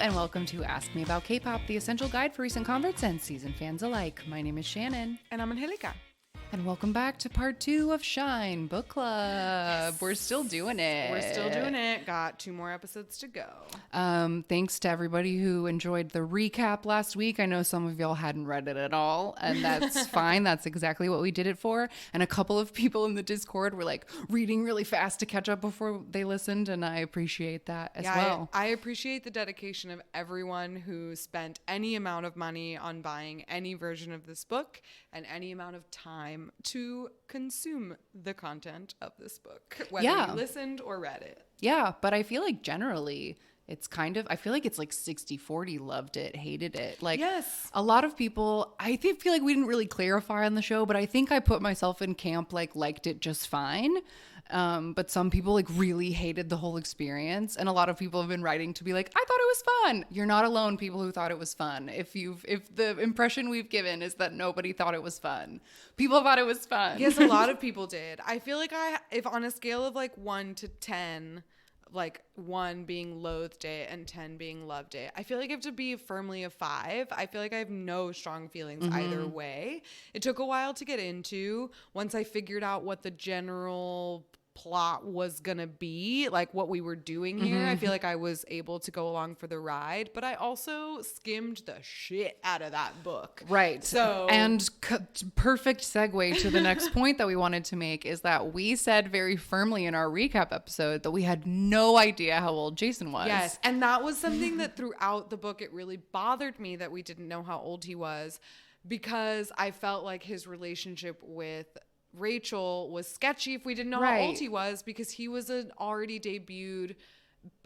and welcome to Ask Me About K-Pop, the essential guide for recent converts and seasoned fans alike. My name is Shannon. And I'm Angelica. And welcome back to part 2 of Shine Book Club. Yes. We're still doing it. We're still doing it. Got 2 more episodes to go. Thanks to everybody who enjoyed the recap last week. I know some of y'all hadn't read it at all, and that's fine. That's exactly what we did it for. And a couple of people in the Discord were like reading really fast to catch up before they listened, and I appreciate that as well. I appreciate the dedication of everyone who spent any amount of money on buying any version of this book and any amount of time to consume the content of this book, whether you listened or read it. Yeah, but I feel like generally it's kind of, I feel like it's like 60-40 loved it, hated it. Like, yes, a lot of people, feel like we didn't really clarify on the show, but I think I put myself in camp, like, liked it just fine. But some people like really hated the whole experience, and a lot of people have been writing to be like, I thought it was fun. You're not alone, people who thought it was fun. If the impression we've given is that nobody thought it was fun, people thought it was fun. Yes, a lot of people did. I feel like if on a scale of like 1 to 10, like 1 being loathed it and 10 being loved it, I feel like I have to be firmly a 5. I feel like I have no strong feelings either way. It took a while to get into. Once I figured out what the general plot was gonna be, like what we were doing here, I feel like I was able to go along for the ride, but I also skimmed the shit out of that book. Right. So, and perfect segue to the next point that we wanted to make is that we said very firmly in our recap episode that we had no idea how old Jason was. yes, and that was something that throughout the book, it really bothered me that we didn't know how old he was, because I felt like his relationship with Rachel was sketchy if we didn't know how old he was, because he was an already debuted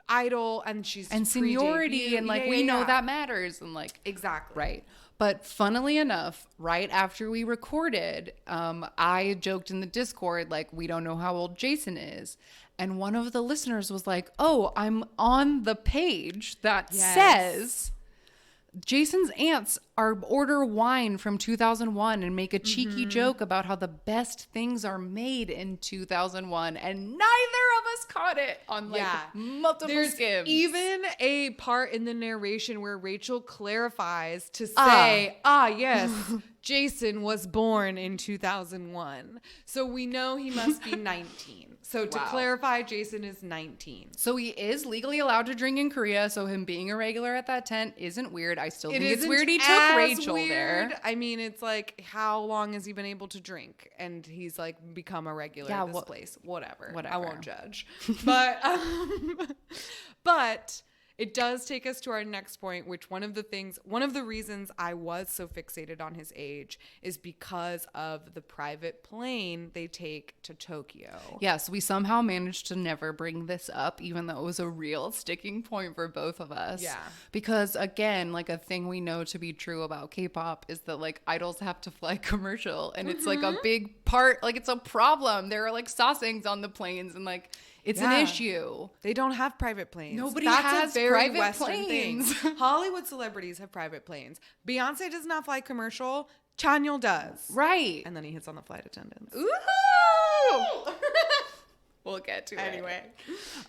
idol and she's seniority and like we know that matters and like exactly right. But funnily enough, right after we recorded, I joked in the Discord like we don't know how old Jason is, and one of the listeners was like, "Oh, I'm on the page that says Jason's aunts order wine from 2001 and make a cheeky joke about how the best things are made in 2001, and neither of us caught it on like multiple skims. Even a part in the narration where Rachel clarifies to say, yes, Jason was born in 2001. So we know he must be 19. So to clarify, Jason is 19. So he is legally allowed to drink in Korea. So him being a regular at that tent isn't weird. I still think it's weird he took Rachel there. I mean, it's like, how long has he been able to drink? And he's like become a regular at this place. Whatever. I won't judge. But it does take us to our next point, which one of the reasons I was so fixated on his age is because of the private plane they take to Tokyo. Yes, we somehow managed to never bring this up, even though it was a real sticking point for both of us. Yeah. Because again, like a thing we know to be true about K-pop is that like idols have to fly commercial, and it's like a big part, like it's a problem. There are like sasaengs on the planes, and like it's an issue. They don't have private planes. Nobody has a very private Western planes. thing. Hollywood celebrities have private planes. Beyonce does not fly commercial. Chanyeol does. Right. And then he hits on the flight attendants. Ooh! We'll get to it. Anyway.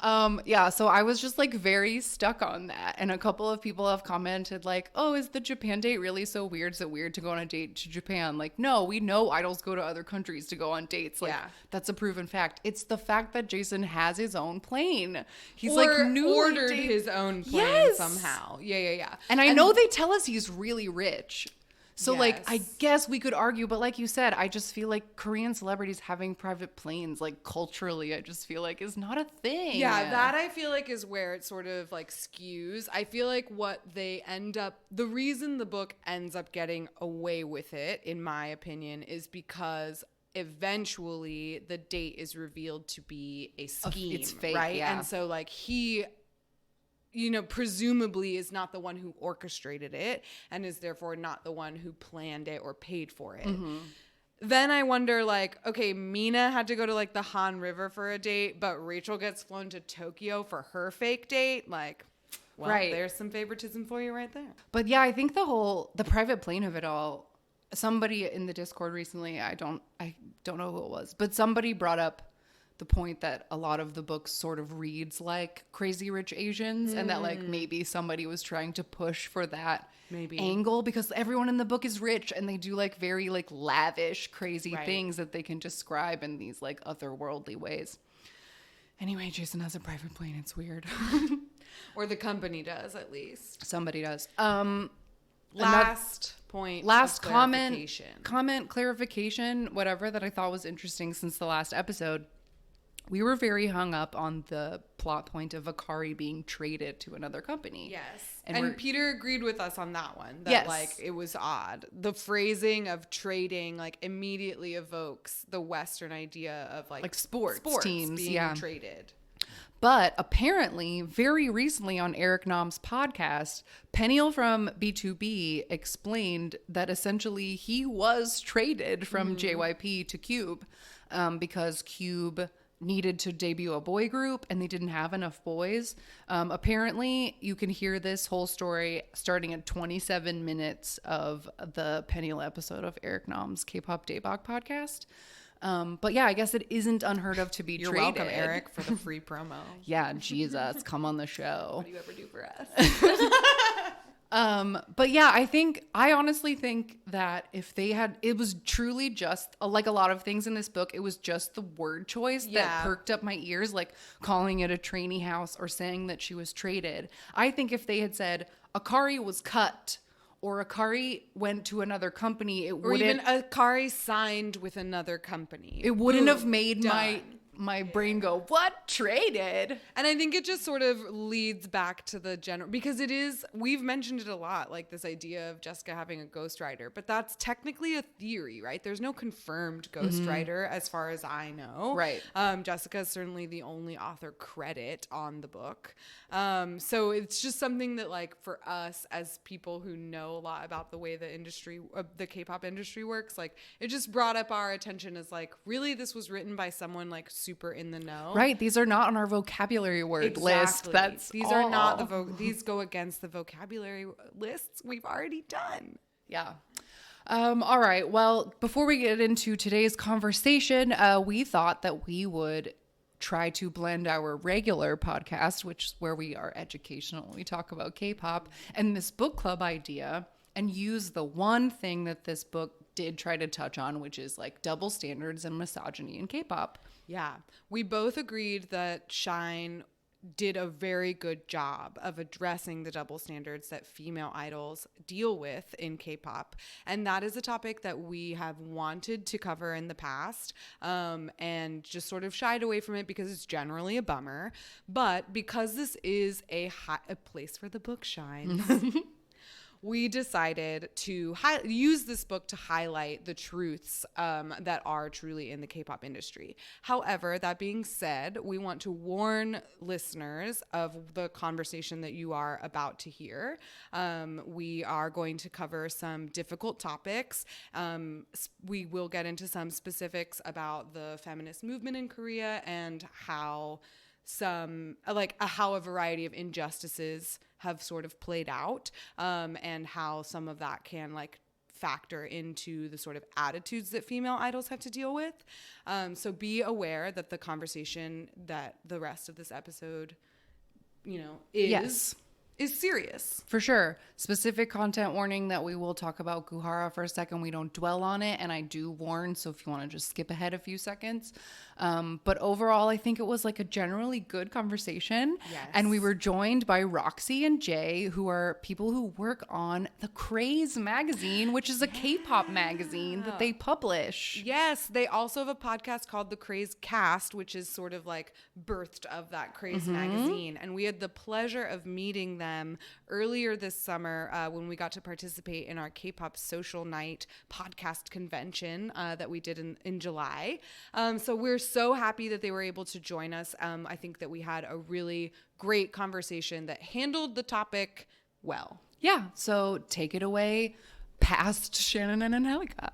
So I was just like very stuck on that. And a couple of people have commented like, oh, is the Japan date really so weird? Is it weird to go on a date to Japan? Like, no, we know idols go to other countries to go on dates. Like, that's a proven fact. It's the fact that Jason has his own plane. He's ordered his own plane somehow. Yeah. And I know they tell us he's really rich. So, like, I guess we could argue, but like you said, I just feel like Korean celebrities having private planes, like, culturally, I just feel like is not a thing. Yeah, that I feel like is where it sort of, like, skews. I feel like the reason the book ends up getting away with it, in my opinion, is because eventually the date is revealed to be a scheme. It's fake, right? yeah. And so, like, he, presumably is not the one who orchestrated it and is therefore not the one who planned it or paid for it. Then I wonder, like, okay, Mina had to go to, like, the Han River for a date, but Rachel gets flown to Tokyo for her fake date. Like, well, there's some favoritism for you right there. But yeah, I think the private plane of it all, somebody in the Discord recently, I don't know who it was, but somebody brought up the point that a lot of the books sort of reads like Crazy Rich Asians, and that like maybe somebody was trying to push for that angle, because everyone in the book is rich and they do like very like lavish, crazy things that they can describe in these like otherworldly ways. Anyway, Jason has a private plane. It's weird. Or the company does, at least. Somebody does. Last comment, clarification, whatever, that I thought was interesting since the last episode. We were very hung up on the plot point of Akari being traded to another company. Yes. And Peter agreed with us on that one. That like it was odd. The phrasing of trading like immediately evokes the Western idea of like sports teams being traded. But apparently, very recently on Eric Nam's podcast, Peniel from B2B explained that essentially he was traded from JYP to Cube because Cube needed to debut a boy group and they didn't have enough boys. Apparently, you can hear this whole story starting at 27 minutes of the Peniel episode of Eric Nam's K-pop Daebak podcast. But yeah, I guess it isn't unheard of to be You're traded. welcome, Eric, for the free promo. Yeah, Jesus, come on the show. What do you ever do for us? But yeah, I honestly think that if they had, it was truly just like a lot of things in this book, it was just the word choice that perked up my ears, like calling it a trainee house or saying that she was traded. I think if they had said Akari was cut, or Akari went to another company, it wouldn't... Or even Akari signed with another company. It wouldn't have made my brain go, what? Traded? And I think it just sort of leads back to the general... Because it is... We've mentioned it a lot, like this idea of Jessica having a ghostwriter. But that's technically a theory, right? There's no confirmed ghostwriter as far as I know. Right. Jessica is certainly the only author credit on the book. So it's just something that, like, for us as people who know a lot about the way the industry, the K-pop industry works, like, it just brought up our attention as, like, really this was written by someone, like, super in the know. Right. These are not on our vocabulary word list. Are not these go against the vocabulary lists we've already done. Yeah. All right. Well, before we get into today's conversation, we thought that we would try to blend our regular podcast, which is where we are educational, we talk about K-pop, and this book club idea, and use the one thing that this book did try to touch on, which is like double standards and misogyny in K-pop. Yeah. We both agreed that Shine did a very good job of addressing the double standards that female idols deal with in K-pop. And that is a topic that we have wanted to cover in the past, and just sort of shied away from it because it's generally a bummer. But because this is a place where the book shines, we decided to use this book to highlight the truths that are truly in the K-pop industry. However, that being said, we want to warn listeners of the conversation that you are about to hear. We are going to cover some difficult topics. We will get into some specifics about the feminist movement in Korea and how how a variety of injustices have sort of played out, and how some of that can like factor into the sort of attitudes that female idols have to deal with. So be aware that the conversation that the rest of this episode, is serious. For sure. Specific content warning that we will talk about Guhara for a second. We don't dwell on it, and I do warn, so if you want to just skip ahead a few seconds. But overall, I think it was like a generally good conversation. Yes. And we were joined by Roxy and Jay, who are people who work on the Craze magazine, which is a K-pop magazine that they publish. Yes. They also have a podcast called The Craze Cast, which is sort of like birthed of that Craze magazine. And we had the pleasure of meeting them earlier this summer when we got to participate in our K-pop social night podcast convention that we did in July. So we're so happy that they were able to join us. I think that we had a really great conversation that handled the topic well. Yeah. So take it away past Shannon and Angelica.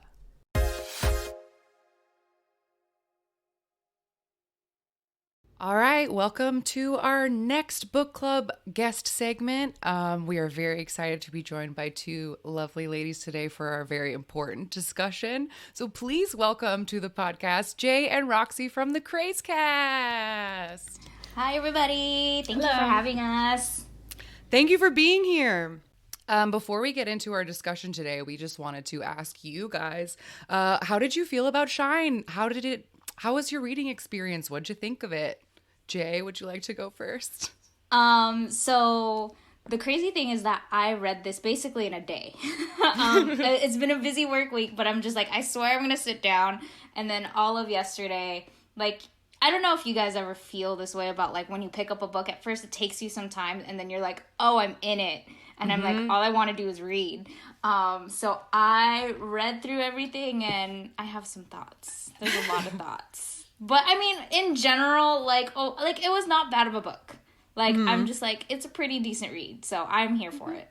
All right, welcome to our next book club guest segment. We are very excited to be joined by two lovely ladies today for our very important discussion. So please welcome to the podcast Jay and Roxy from the Crazecast. Hi, everybody. Thank you for having us. Thank you for being here. Before we get into our discussion today, we just wanted to ask you guys, how did you feel about Shine? How was your reading experience? What'd you think of it? Jay, would you like to go first? So the crazy thing is that I read this basically in a day. It's been a busy work week, but I'm just like, I swear I'm going to sit down. And then all of yesterday, like, I don't know if you guys ever feel this way about, like, when you pick up a book, at first it takes you some time, and then you're like, oh, I'm in it. And I'm like, all I want to do is read. So I read through everything, and I have some thoughts. There's a lot of thoughts. But, I mean, in general, like, it was not bad of a book. Like, I'm just like, it's a pretty decent read, so I'm here for it.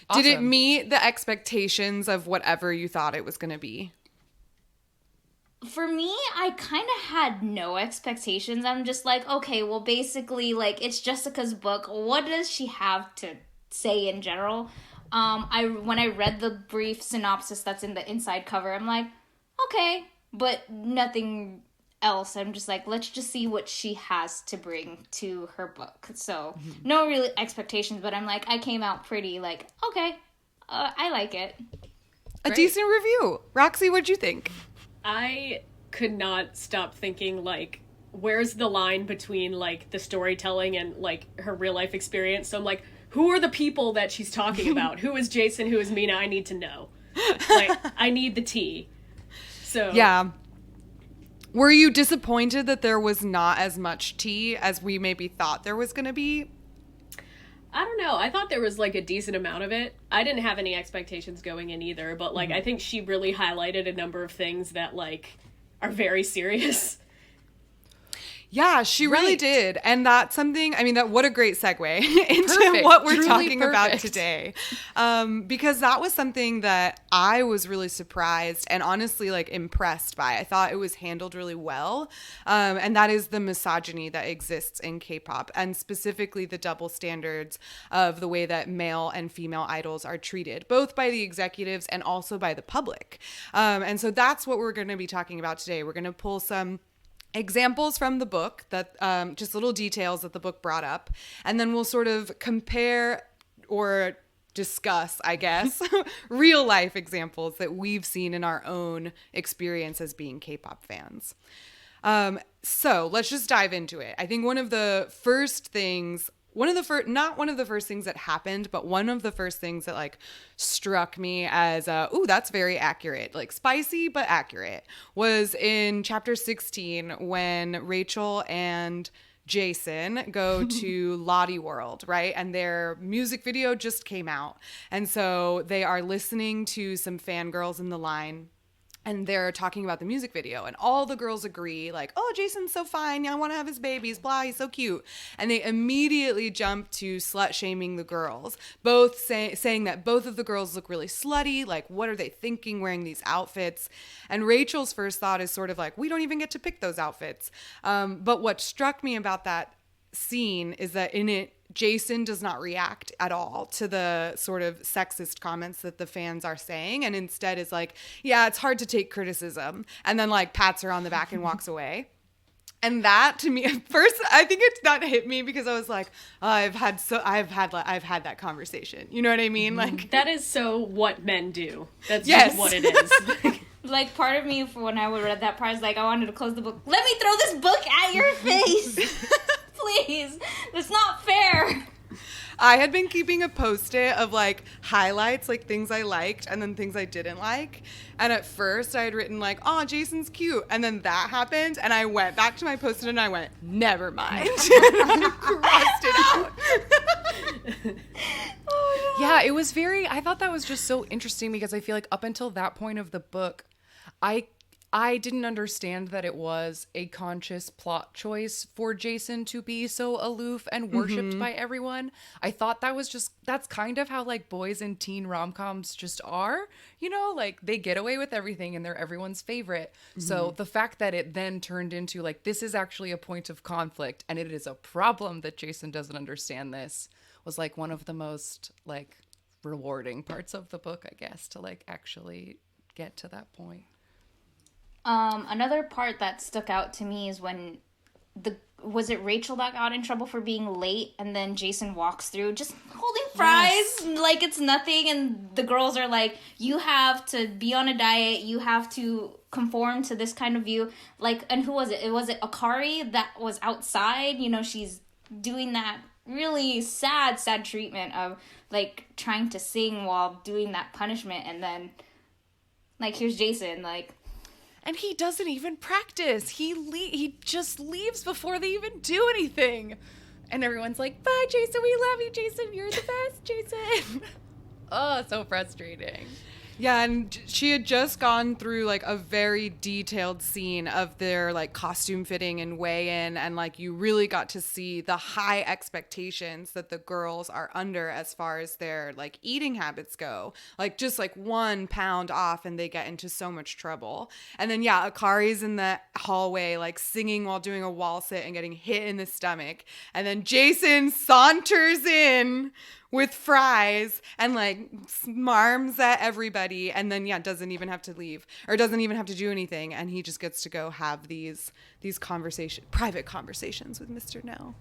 Awesome. Did it meet the expectations of whatever you thought it was going to be? For me, I kind of had no expectations. I'm just like, okay, well, basically, like, it's Jessica's book. What does she have to say in general? When I read the brief synopsis that's in the inside cover, I'm like, okay, but nothing else. I'm just like, let's just see what she has to bring to her book. So no real expectations, but I'm like, I came out pretty like, okay, I like it. A decent review. Roxy, what'd you think? I could not stop thinking, like, where's the line between, like, the storytelling and, like, her real life experience? So I'm like, who are the people that she's talking about? Who is Jason? Who is Mina? I need to know. Like, I need the tea. So yeah. Were you disappointed that there was not as much tea as we maybe thought there was going to be? I don't know. I thought there was, like, a decent amount of it. I didn't have any expectations going in either, but, like, I think she really highlighted a number of things that, like, are very serious. Yeah, she really did. And that's something, I mean, what a great segue into what we're talking about today. Because that was something that I was really surprised and honestly, like, impressed by. I thought it was handled really well. And that is the misogyny that exists in K-pop, and specifically the double standards of the way that male and female idols are treated, both by the executives and also by the public. And so that's what we're going to be talking about today. We're going to pull some examples from the book, that just little details that the book brought up, and then we'll sort of compare or discuss, I guess, real life examples that we've seen in our own experience as being K-pop fans. So let's just dive into it. I think not one of the first things that happened, but one of the first things that, like, struck me as, ooh, that's very accurate, like, spicy but accurate, was in chapter 16 when Rachel and Jason go to Lottie World, right? And their music video just came out. And so they are listening to some fangirls in the line, and they're talking about the music video, and all the girls agree, like, oh, Jason's so fine. I want to have his babies, blah, he's so cute. And they immediately jump to slut-shaming the girls, both saying that both of the girls look really slutty, like, what are they thinking wearing these outfits? And Rachel's first thought is sort of like, we don't even get to pick those outfits. But what struck me about that scene is that in it, Jason does not react at all to the sort of sexist comments that the fans are saying, and instead is like, yeah, it's hard to take criticism, and then, like, pats her on the back and walks away. And that, to me, at first, I think that hit me because I was like, oh, I've had that conversation. You know what I mean? Like, that is so what men do. That's just what it is. Like, part of me, when I read that part, is like, I wanted to close the book. Let me throw this book at your face. Please. That's not fair. I had been keeping a Post-it of, like, highlights, like, things I liked and then things I didn't like. And at first I had written, like, oh, Jason's cute. And then that happened, and I went back to my Post-it and I went, never mind. Crossed it out. Yeah, it was I thought that was just so interesting because I feel like up until that point of the book, I I didn't understand that it was a conscious plot choice for Jason to be so aloof and worshipped by everyone. I thought that's kind of how like boys in teen rom-coms just are, like they get away with everything and they're everyone's favorite. So the fact that it then turned into like, this is actually a point of conflict and it is a problem that Jason doesn't understand this was like one of the most like rewarding parts of the book, I guess, to like actually get to that point. Another part that stuck out to me is when was it Rachel that got in trouble for being late, and then Jason walks through just holding fries like it's nothing, and the girls are like, you have to be on a diet, you have to conform to this kind of view. Like, and who was it? Was it Akari that was outside? She's doing that really sad treatment of like trying to sing while doing that punishment, and then like here's Jason like. And he doesn't even practice. He just leaves before they even do anything. And everyone's like, bye, Jason. We love you, Jason. You're the best, Jason. Oh, so frustrating. Yeah, and she had just gone through like a very detailed scene of their like costume fitting and weigh-in, and like you really got to see the high expectations that the girls are under as far as their like eating habits go. Like just like 1 pound off and they get into so much trouble. And then Akari's in the hallway like singing while doing a wall sit and getting hit in the stomach. And then Jason saunters in with fries and like smarms at everybody, and then doesn't even have to leave or doesn't even have to do anything, and he just gets to go have these private conversations with Mr. No.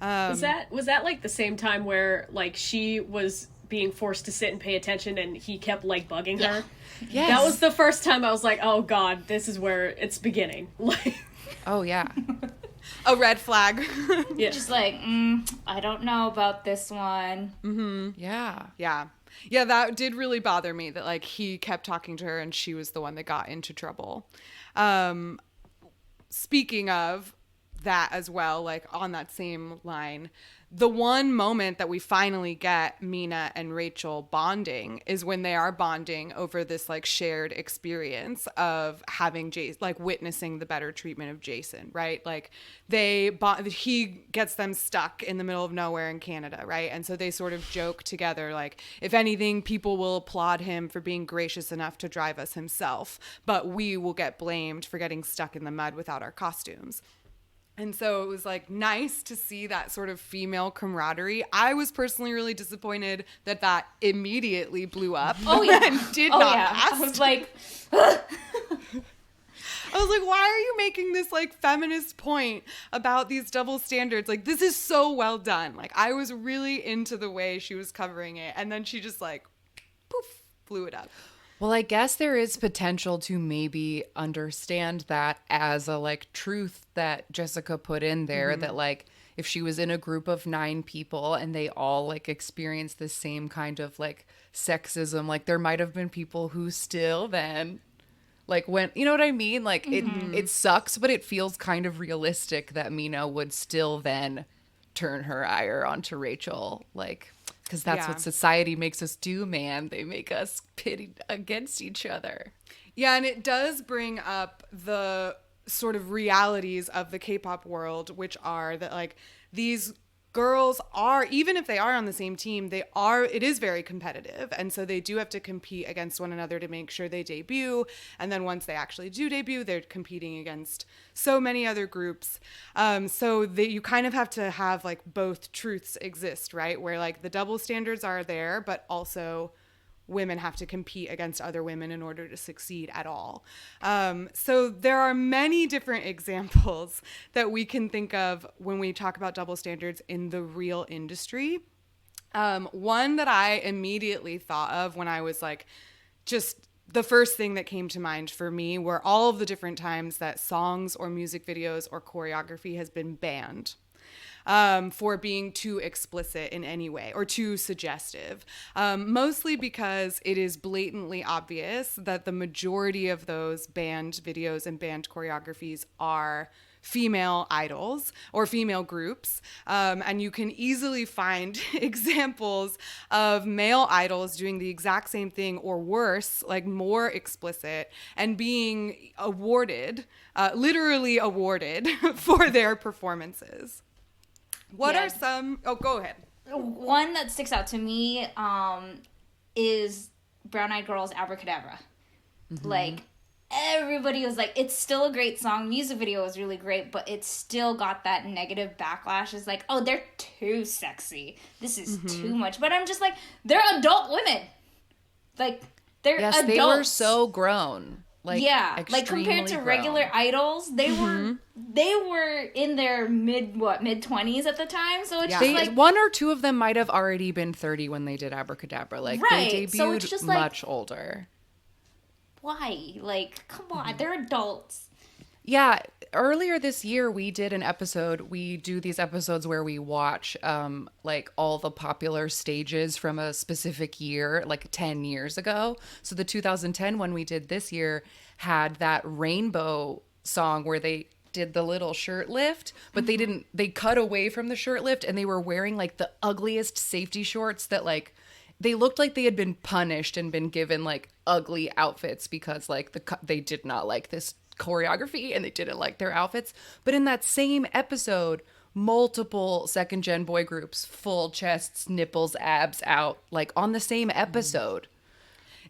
Was that like the same time where like she was being forced to sit and pay attention and he kept like bugging her? Yes. That was the first time I was like, oh god, this is where it's beginning. Like, oh yeah. A red flag. Yeah. Just like, I don't know about this one. Mm-hmm. Yeah. Yeah, that did really bother me that like he kept talking to her and she was the one that got into trouble. Speaking of that as well, like on that same line, the one moment that we finally get Mina and Rachel bonding is when they are bonding over this like shared experience of having Jason, like witnessing the better treatment of Jason, right? Like he gets them stuck in the middle of nowhere in Canada, right? And so they sort of joke together, like, if anything, people will applaud him for being gracious enough to drive us himself, but we will get blamed for getting stuck in the mud without our costumes. And so it was like nice to see that sort of female camaraderie. I was personally really disappointed that immediately blew up. Oh yeah, and did not last. I was like, why are you making this like feminist point about these double standards? Like, this is so well done. Like, I was really into the way she was covering it, and then she just like poof blew it up. Well, I guess there is potential to maybe understand that as a like truth that Jessica put in there, that like if she was in a group of 9 people and they all like experienced the same kind of like sexism, like there might have been people who still then like when, you know what I mean? Like it sucks, but it feels kind of realistic that Mina would still then turn her ire onto Rachel, like, because that's what society makes us do, man. They make us pit against each other. Yeah, and it does bring up the sort of realities of the K-pop world, which are that like these girls are, even if they are on the same team, it is very competitive. And so they do have to compete against one another to make sure they debut. And then once they actually do debut, they're competing against so many other groups. So you kind of have to have like both truths exist, right? Where like the double standards are there, but also women have to compete against other women in order to succeed at all. So there are many different examples that we can think of when we talk about double standards in the real industry. One that I immediately thought of when I was like, just the first thing that came to mind for me were all of the different times that songs or music videos or choreography has been banned. For being too explicit in any way or too suggestive, mostly because it is blatantly obvious that the majority of those banned videos and banned choreographies are female idols or female groups. And you can easily find examples of male idols doing the exact same thing or worse, like more explicit, and being awarded, literally awarded for their performances. What Yeah. are some, oh, go ahead. One that sticks out to me is Brown Eyed Girl's Abracadabra. Like, everybody was like, it's still a great song. Music video was really great, but it still got that negative backlash. It's like, oh, they're too sexy. This is too much. But I'm just like, they're adult women. Like, they're Yes, adults. they were so grown. Like, yeah, like compared to extremely regular grown. idols, they were in their mid 20s at the time. So it's Yeah. just They, like, one or two of them might have already been 30 when they did Abracadabra. Like, Right, they so debuted it's just like- much older. why? Like, come on, they're adults. Yeah, earlier this year we did an episode. We do these episodes where we watch like all the popular stages from a specific year, like 10 years ago. So the 2010 one we did this year had that rainbow song where they did the little shirt lift, but they cut away from the shirt lift and they were wearing like the ugliest safety shorts that like they looked like they had been punished and been given like ugly outfits because like they did not like this choreography and they didn't like their outfits. But in that same episode, multiple second gen boy groups, full chests, nipples, abs out, like on the same episode.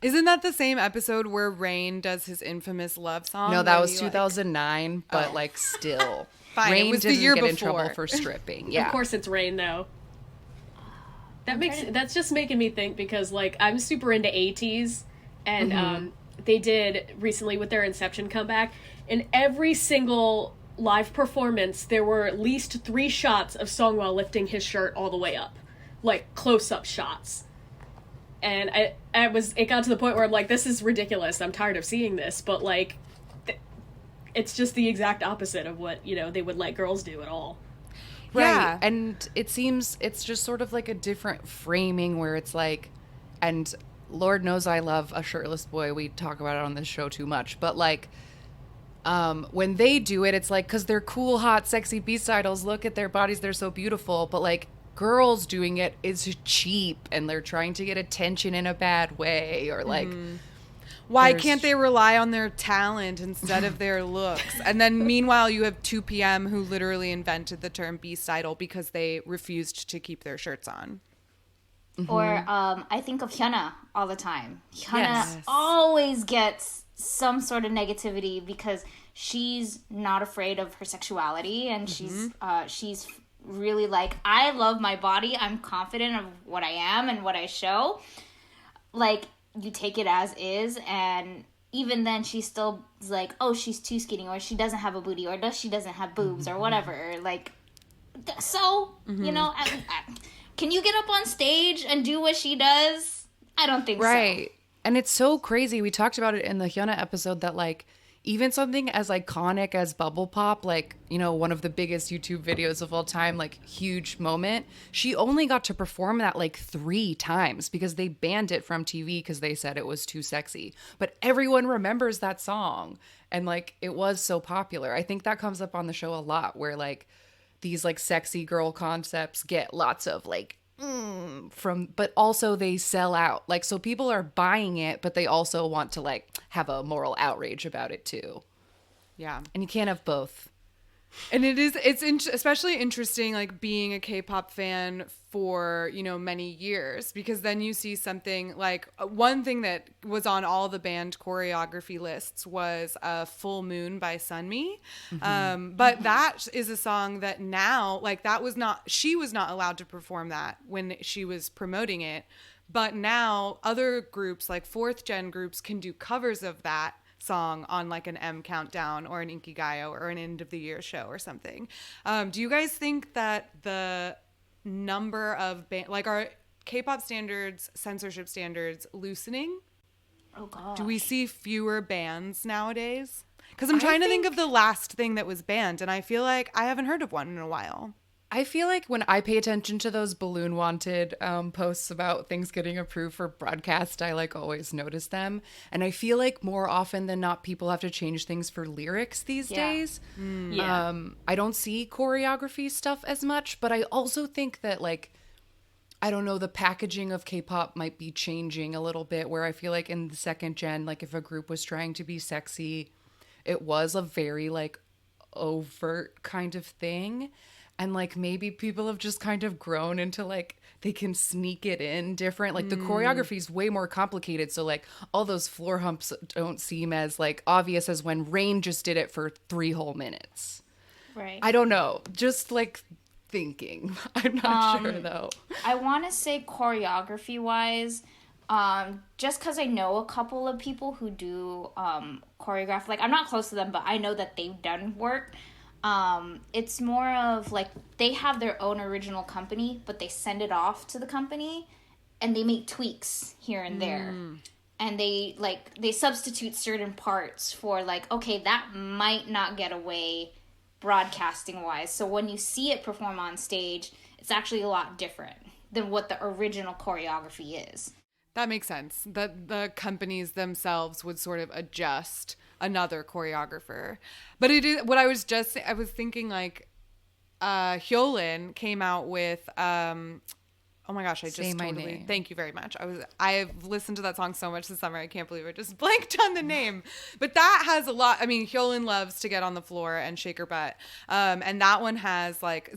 Isn't that the same episode where Rain does his infamous love song? No, that where was he, 2009, but like still. Fine, it Rain was the didn't year get in trouble before. for stripping. Yeah. Of course it's Rain though. That's just making me think because like I'm super into ATEEZ and they did recently with their Inception comeback, and every single live performance there were at least 3 shots of Songwell lifting his shirt all the way up, like close-up shots. And it got to the point where I'm like, this is ridiculous. I'm tired of seeing this, but like it's just the exact opposite of what, you know, they would let girls do at all. Right. Yeah. And it seems it's just sort of like a different framing where it's like, and Lord knows I love a shirtless boy. We talk about it on this show too much. But like, when they do it, it's like, because they're cool, hot, sexy beast idols. Look at their bodies. They're so beautiful. But like, girls doing it is cheap and they're trying to get attention in a bad way or like. Why There's- can't they rely on their talent instead of their looks? And then meanwhile, you have 2PM who literally invented the term beast idol because they refused to keep their shirts on. Or I think of Hyuna all the time. Hyuna Yes. always gets some sort of negativity because she's not afraid of her sexuality, and she's really like, I love my body. I'm confident of what I am and what I show. Like, you take it as is, and even then she still is like, oh, she's too skinny, or she doesn't have a booty, or she doesn't have boobs, or whatever. Like, so, you know, can you get up on stage and do what she does? I don't think so. Right. And it's so crazy. We talked about it in the Hyuna episode that like even something as iconic as Bubble Pop, like, you know, one of the biggest YouTube videos of all time, like huge moment, she only got to perform that like 3 times because they banned it from TV because they said it was too sexy. But everyone remembers that song and like it was so popular. I think that comes up on the show a lot where like these like sexy girl concepts get lots of like but also they sell out, like, so people are buying it but they also want to like have a moral outrage about it too, Yeah. and you can't have both. And especially interesting, like being a K-pop fan for, you know, many years, because then you see something like one thing that was on all the band choreography lists was Full Moon by Sunmi. But that is a song that now, like she was not allowed to perform that when she was promoting it. But now other groups like 4th gen groups can do covers of that song on like an M Countdown or an Inkigayo or an end of the year show or something. Do you guys think that the number of like our K-pop standards, censorship standards loosening? Oh, God. Do we see fewer bands nowadays? Because I'm trying to think of the last thing that was banned, and I feel like I haven't heard of one in a while. I feel like when I pay attention to those Balloon Wanted posts about things getting approved for broadcast, I like always notice them. And I feel like more often than not, people have to change things for lyrics these days. Yeah. I don't see choreography stuff as much, but I also think that like, I don't know, the packaging of K-pop might be changing a little bit, where I feel like in the second gen, like if a group was trying to be sexy, it was a very like overt kind of thing. And like maybe people have just kind of grown into like they can sneak it in different. Like the choreography is way more complicated. So like all those floor humps don't seem as like obvious as when Rain just did it for 3 whole minutes. Right. I don't know. Just like thinking. I'm not sure though. I want to say choreography wise, just because I know a couple of people who do choreograph. Like I'm not close to them, but I know that they've done work. It's more of like they have their own original company, but they send it off to the company and they make tweaks here and there. And they substitute certain parts for like, okay, that might not get away broadcasting wise. So when you see it perform on stage, it's actually a lot different than what the original choreography is. That makes sense. The companies themselves would sort of adjust another choreographer. But it is what I was thinking like Hyolyn came out with oh my gosh, I just Say My totally Name. thank you very much. I've listened to that song so much this summer. I can't believe I just blanked on the name. But that has a lot. I mean, Hyolyn loves to get on the floor and shake her butt. And that one has like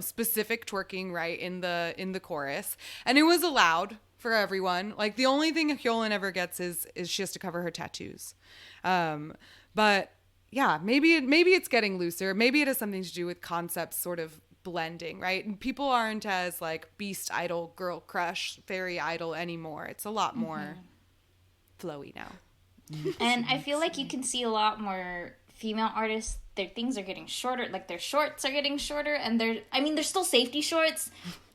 specific twerking right in the chorus. And it was allowed for everyone. Like the only thing Hyolyn ever gets is she has to cover her tattoos. But yeah, maybe it's getting looser. Maybe it has something to do with concepts sort of blending, right? And people aren't as like beast idol, girl crush, fairy idol anymore. It's a lot more flowy now. And I feel like you can see a lot more female artists, their things are getting shorter, like their shorts are getting shorter, and they're still safety shorts,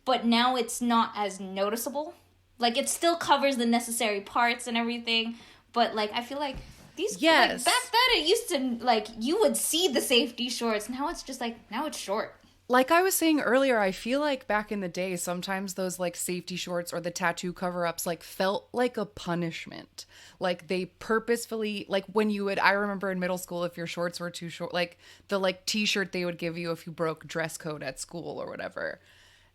but now it's not as noticeable. Like it still covers the necessary parts and everything, but like I feel like these Yes. like, back then it used to like you would see the safety shorts. Now it's just like now it's short. Like I was saying earlier, I feel like back in the day, sometimes those like safety shorts or the tattoo cover-ups like felt like a punishment. Like they purposefully, like when I remember in middle school, if your shorts were too short, like the like t-shirt they would give you if you broke dress code at school or whatever.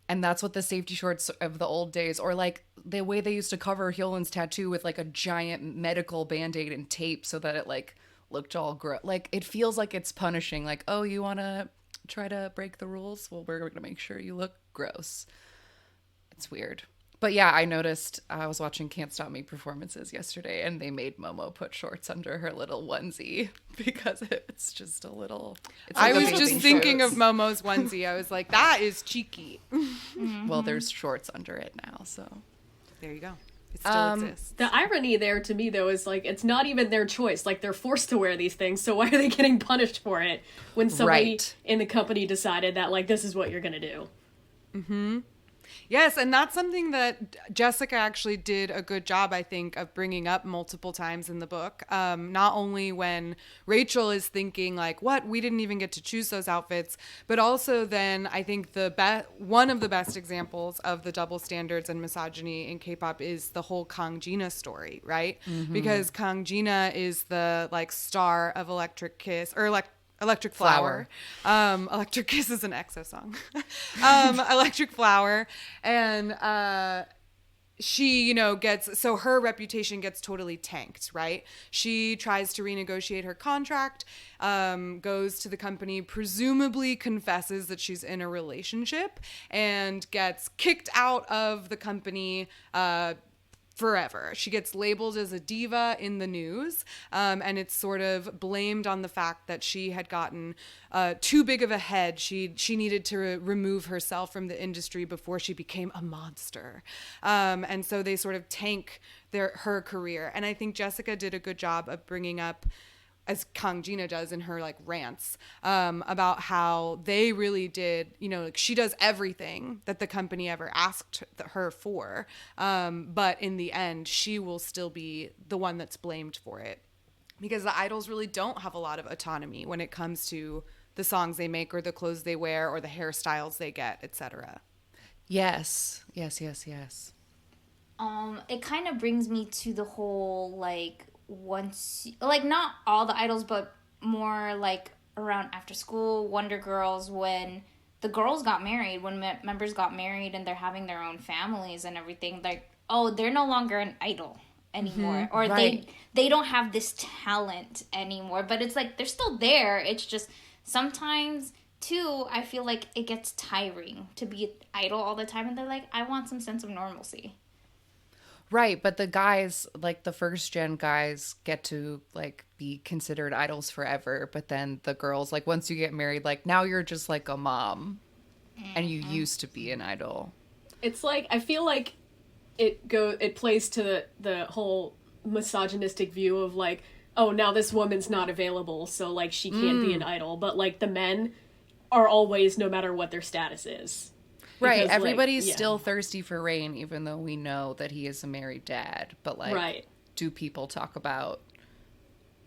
And that's what the safety shorts of the old days, or like the way they used to cover Hyolyn's tattoo with like a giant medical Band-Aid and tape so that it like looked all gross. Like it feels like it's punishing. Like, oh, you want to try to break the rules? Well, we're going to make sure you look gross. It's weird. But yeah, I noticed I was watching Can't Stop Me performances yesterday and they made Momo put shorts under her little onesie because it's just a little... It's I like was a just bathing thinking shorts. of Momo's onesie. I was like, that is cheeky. Well, there's shorts under it now, so... There you go. It still Um, exists. The irony there to me though is like it's not even their choice. Like they're forced to wear these things, so why are they getting punished for it when somebody Right. in the company decided that like this is what you're gonna do? Yes, and that's something that Jessica actually did a good job, I think, of bringing up multiple times in the book. Not only when Rachel is thinking like, "What? We didn't even get to choose those outfits," but also then I think one of the best examples of the double standards and misogyny in K-pop is the whole Kang Jina story, right? Because Kang Jina is the like star of Electric Kiss or Electric Flower. Electric Kiss is an EXO song. Electric Flower. And she, so her reputation gets totally tanked, right? She tries to renegotiate her contract, goes to the company, presumably confesses that she's in a relationship, and gets kicked out of the company forever. She gets labeled as a diva in the news, and it's sort of blamed on the fact that she had gotten too big of a head. She needed to remove herself from the industry before she became a monster, and so they sort of tank her career. And I think Jessica did a good job of bringing up, as Kang Jina does in her like rants, about how they really did, like she does everything that the company ever asked her for. But in the end, she will still be the one that's blamed for it, because the idols really don't have a lot of autonomy when it comes to the songs they make or the clothes they wear or the hairstyles they get, etc. Yes. Yes, yes, yes. It kind of brings me to the whole, like, once, like, not all the idols, but more like around after school Wonder Girls, when the girls got married, when members got married and they're having their own families and everything, like, oh, they're no longer an idol anymore, or right. they don't have this talent anymore, but it's like they're still there. It's just sometimes too, I feel like it gets tiring to be an idol all the time, and they're like, I want some sense of normalcy. Right, but the guys, like the first gen guys, get to like be considered idols forever, but then the girls, like once you get married, like now you're just like a mom and you used to be an idol. It's like, I feel like it plays to the whole misogynistic view of like, oh, now this woman's not available, so like she can't be an idol, but like the men are always, no matter what their status is. Right, Because, everybody's like, yeah. still thirsty for Rain, even though we know that he is a married dad. But like, Right. do people talk about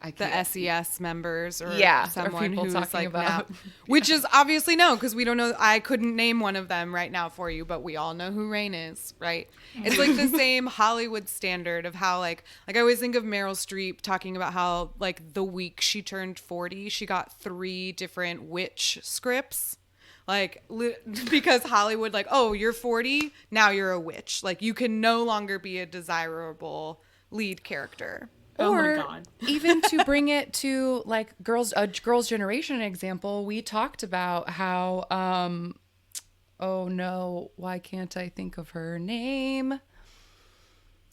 The can't- SES members or Yeah, are someone people who's talking like about- now, which is obviously no, because we don't know. I couldn't name one of them right now for you, but we all know who Rain is, right? It's like the same Hollywood standard of how like I always think of Meryl Streep talking about how like the week she turned 40, she got 3 different witch scripts. Like, because Hollywood, like, oh, you're 40, now you're a witch. Like, you can no longer be a desirable lead character. Oh my or God. even to bring it to like girls generation example, we talked about how oh no, why can't I think of her name?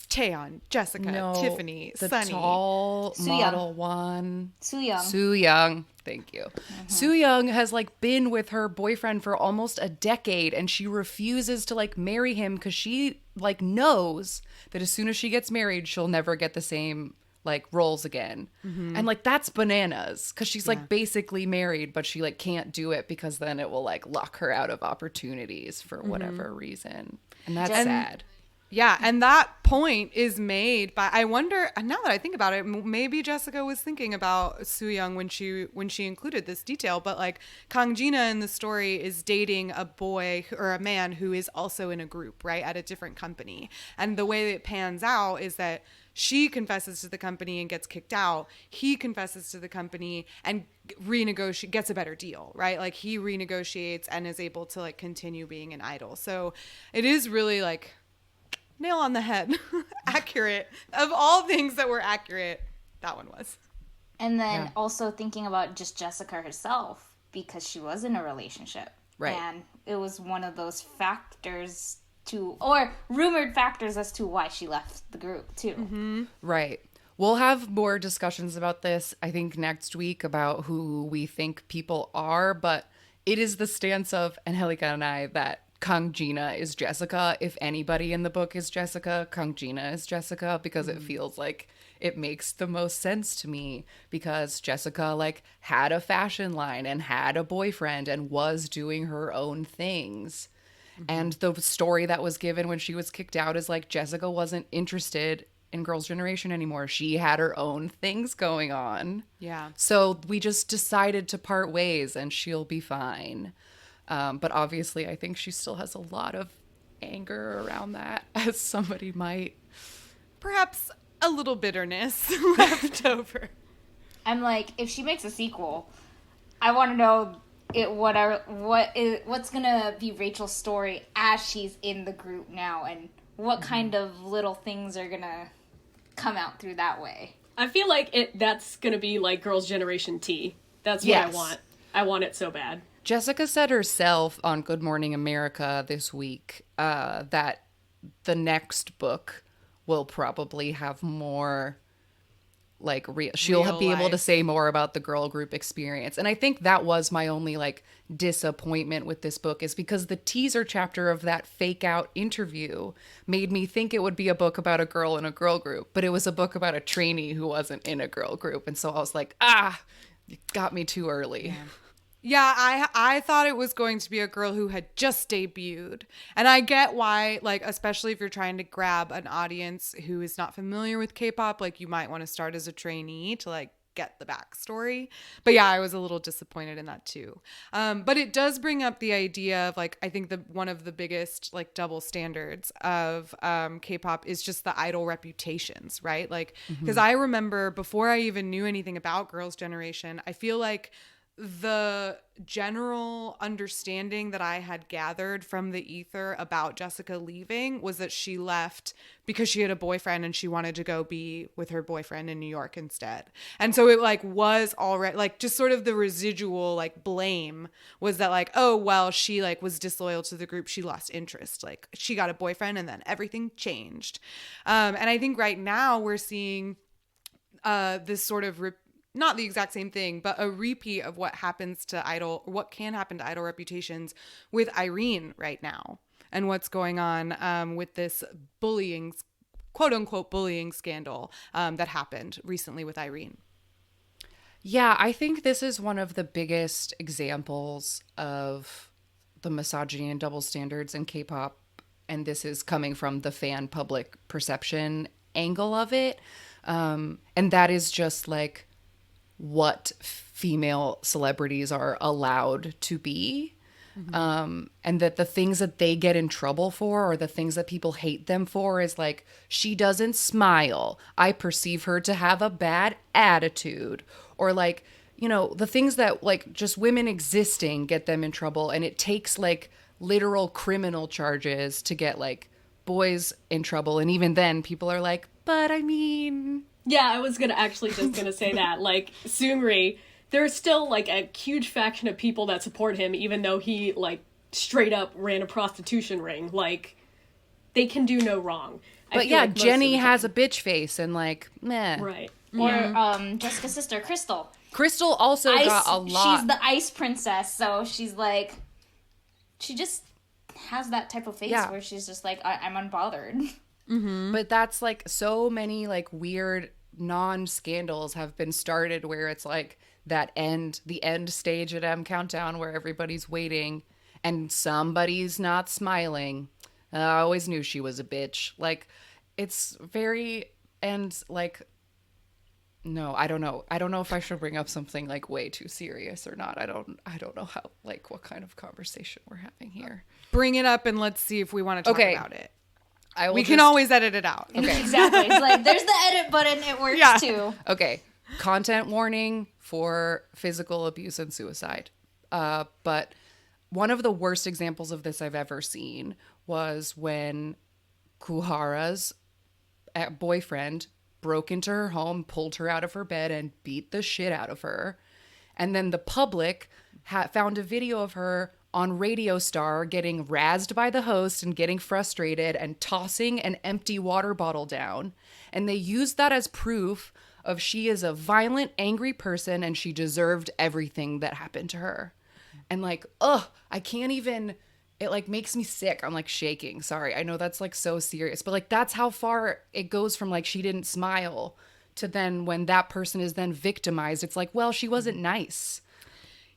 Taeyeon, Jessica, No, Tiffany, the Sunny. tall Sooyoung. model one. Sooyoung. Sooyoung. Thank you. Sooyoung has like been with her boyfriend for almost a decade, and she refuses to like marry him because she like knows that as soon as she gets married, she'll never get the same like roles again. And like that's bananas because she's like basically married, but she like can't do it because then it will like lock her out of opportunities for whatever reason. And that's sad. Yeah, and that point is made by, I wonder, now that I think about it, maybe Jessica was thinking about Sooyoung when she included this detail, but like Kang Jina in the story is dating a boy or a man who is also in a group, right, at a different company. And the way that it pans out is that she confesses to the company and gets kicked out. He confesses to the company and gets a better deal, right? Like he renegotiates and is able to like continue being an idol. So it is really like nail on the head. Accurate. Of all things that were accurate, that one was. And then Yeah. also thinking about just Jessica herself, because she was in a relationship. Right. And it was one of those factors or rumored factors as to why she left the group too. Right. We'll have more discussions about this, I think, next week about who we think people are, but it is the stance of Angelica and I that Kang Jina is Jessica. If anybody in the book is Jessica, Kang Jina is Jessica, because it feels like it makes the most sense to me, because Jessica like had a fashion line and had a boyfriend and was doing her own things. And the story that was given when she was kicked out is like Jessica wasn't interested in Girls' Generation anymore. She had her own things going on. Yeah. So we just decided to part ways and she'll be fine. But obviously, I think she still has a lot of anger around that, as somebody might. Perhaps a little bitterness left over. I'm like, if she makes a sequel, I want to know what's gonna be Rachel's story as she's in the group now, and what kind of little things are gonna come out through that way. I feel like that's gonna be like Girls' Generation T. That's what Yes. I want. I want it so bad. Jessica said herself on Good Morning America this week that the next book will probably have more like she'll Real be able to life. say more about the girl group experience. And I think that was my only like disappointment with this book, is because the teaser chapter of that fake out interview made me think it would be a book about a girl in a girl group, but it was a book about a trainee who wasn't in a girl group. And so I was like, you got me too early. Yeah, I thought it was going to be a girl who had just debuted. And I get why, like, especially if you're trying to grab an audience who is not familiar with K-pop, like you might want to start as a trainee to like get the backstory. But yeah, I was a little disappointed in that too. But it does bring up the idea of like, I think one of the biggest like double standards of K-pop is just the idol reputations, right? Like, because I remember before I even knew anything about Girls' Generation, I feel like the general understanding that I had gathered from the ether about Jessica leaving was that she left because she had a boyfriend and she wanted to go be with her boyfriend in New York instead. And so it like was already like just sort of the residual like blame was that like, oh, well, she like was disloyal to the group. She lost interest. Like she got a boyfriend and then everything changed. And I think right now we're seeing this sort of not the exact same thing, but a repeat of what happens to idol, or what can happen to idol reputations with Irene right now, and what's going on with this bullying, quote unquote, bullying scandal that happened recently with Irene. Yeah, I think this is one of the biggest examples of the misogyny and double standards in K-pop, and this is coming from the fan public perception angle of it, and that is just like what female celebrities are allowed to be. And that the things that they get in trouble for, or the things that people hate them for, is like, she doesn't smile, I perceive her to have a bad attitude, or like, you know, the things that like just women existing get them in trouble. And it takes like literal criminal charges to get like boys in trouble, and even then people are like, but I mean, yeah, I was gonna say that. Like, Seungri, there's still, like, a huge faction of people that support him, even though he, like, straight up ran a prostitution ring. Like, they can do no wrong. But yeah, like Jenny has a bitch face and, like, meh. Right. Or Jessica's sister, Crystal. Crystal also got a lot. She's the ice princess, so she's, like, she just has that type of face where she's just like, I'm unbothered. Mm-hmm. But that's like so many like weird non-scandals have been started where it's like the end stage at M Countdown where everybody's waiting and somebody's not smiling. I always knew she was a bitch. Like, it's very, and like, no, I don't know. I don't know if I should bring up something like way too serious or not. I don't know how, like, what kind of conversation we're having here. Bring it up and let's see if we want to talk about it. We can always edit it out. Okay. Exactly. It's like, there's the edit button. It works too. Okay. Content warning for physical abuse and suicide. But one of the worst examples of this I've ever seen was when Kuhara's boyfriend broke into her home, pulled her out of her bed, and beat the shit out of her. And then the public found a video of her on Radio Star getting razzed by the host and getting frustrated and tossing an empty water bottle down. And they used that as proof of she is a violent, angry person and she deserved everything that happened to her. And like, I can't even, it like makes me sick. I'm like shaking. Sorry. I know that's like so serious, but like that's how far it goes from like she didn't smile to then when that person is then victimized, it's like, well, she wasn't nice.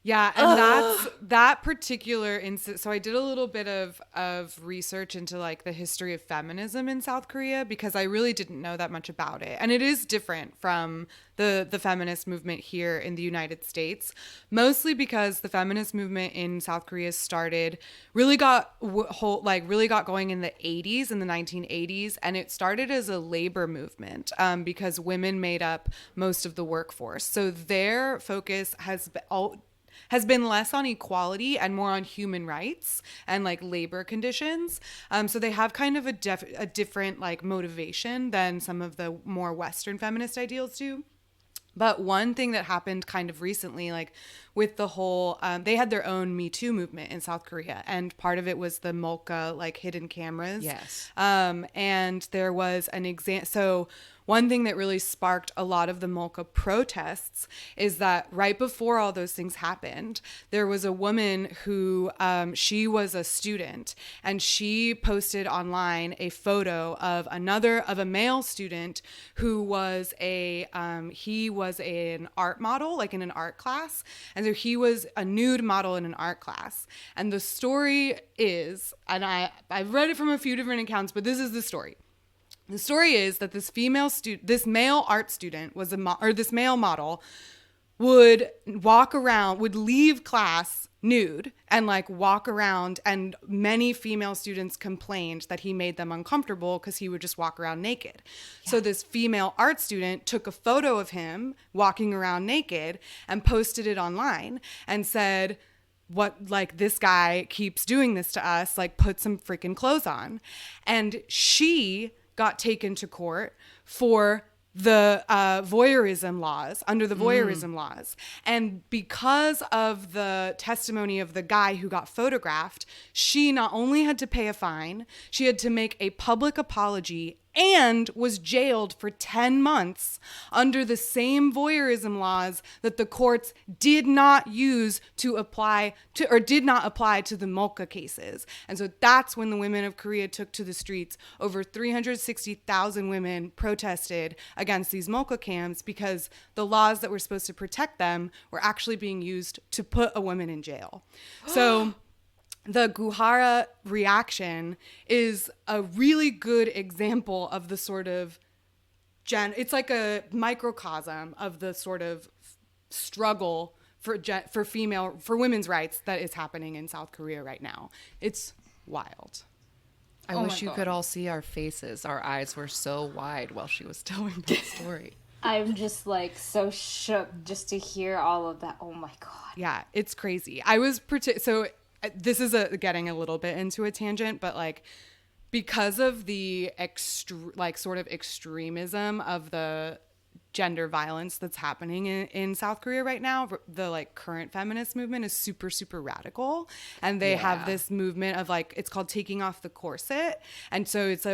Yeah, and that's that particular instance. So I did a little bit of research into like the history of feminism in South Korea because I really didn't know that much about it. And it is different from the feminist movement here in the United States, mostly because the feminist movement in South Korea really got going in the 80s, in the 1980s, and it started as a labor movement because women made up most of the workforce. So their focus has been less on equality and more on human rights and like labor conditions. So they have kind of a different like motivation than some of the more Western feminist ideals do. But one thing that happened kind of recently, like with the whole, they had their own Me Too movement in South Korea. And part of it was the Molca, like hidden cameras. Yes. And there was an example. So one thing that really sparked a lot of the Molca protests is that right before all those things happened, there was a woman who, she was a student, and she posted online a photo of a male student who was he was an art model, like in an art class. And so he was a nude model in an art class. And the story is, and I've read it from a few different accounts, but this is the story. The story is that this male art student was this male model would leave class nude and like walk around, and many female students complained that he made them uncomfortable because he would just walk around naked. Yeah. So this female art student took a photo of him walking around naked and posted it online and said, what, like, this guy keeps doing this to us, like, put some freaking clothes on. And she got taken to court for the voyeurism laws, under the voyeurism laws. And because of the testimony of the guy who got photographed, she not only had to pay a fine, she had to make a public apology and was jailed for 10 months under the same voyeurism laws that the courts did not use to apply to, or did not apply to the Molka cases. And so that's when the women of Korea took to the streets. Over 360,000 women protested against these Molka camps because the laws that were supposed to protect them were actually being used to put a woman in jail. So the Guhara reaction is a really good example of the sort of it's like a microcosm of the sort of struggle for women's rights that is happening in South Korea right now. It's wild. I wish you could all see our faces. Our eyes were so wide while she was telling that story. I'm just like so shook just to hear all of that. Oh my God. Yeah, it's crazy. I was this is getting a little bit into a tangent, but like because of the sort of extremism of the gender violence that's happening in South Korea right now, the like current feminist movement is super, super radical. And they have this movement of like, it's called taking off the corset. And so it's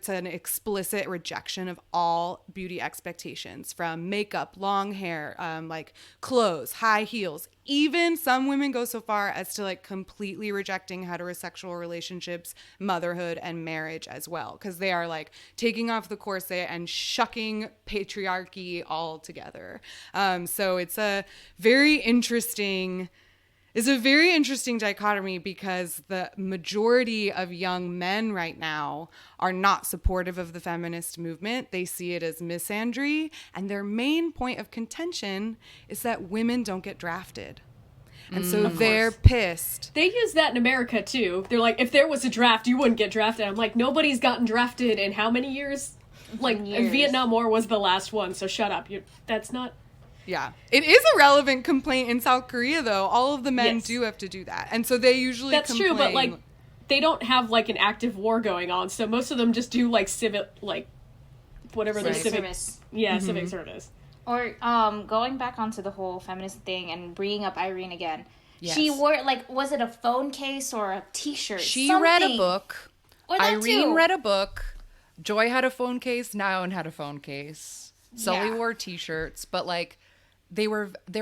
an explicit rejection of all beauty expectations, from makeup, long hair, like clothes, high heels. Even some women go so far as to like completely rejecting heterosexual relationships, motherhood, and marriage as well, because they are like taking off the corset and shucking patriarchy all together. So it's a very interesting dichotomy, because the majority of young men right now are not supportive of the feminist movement. They see it as misandry, and their main point of contention is that women don't get drafted. And so they're pissed. They use that in America too. They're like, if there was a draft, you wouldn't get drafted. I'm like, nobody's gotten drafted in how many years? Like, Vietnam War was the last one, so shut up. That's not... Yeah. It is a relevant complaint in South Korea, though. All of the men do have to do that. And so they usually That's true, but, like, they don't have, like, an active war going on, so most of them just do, like, civic, like, whatever their civic service. Yeah, civic service. Or, going back onto the whole feminist thing and bringing up Irene again. Yes. She wore, like, was it a phone case or a t-shirt? She read a book. Or that Irene too. read a book. Joy had a phone case. Nayeon had a phone case. Sully wore t-shirts, but, like, there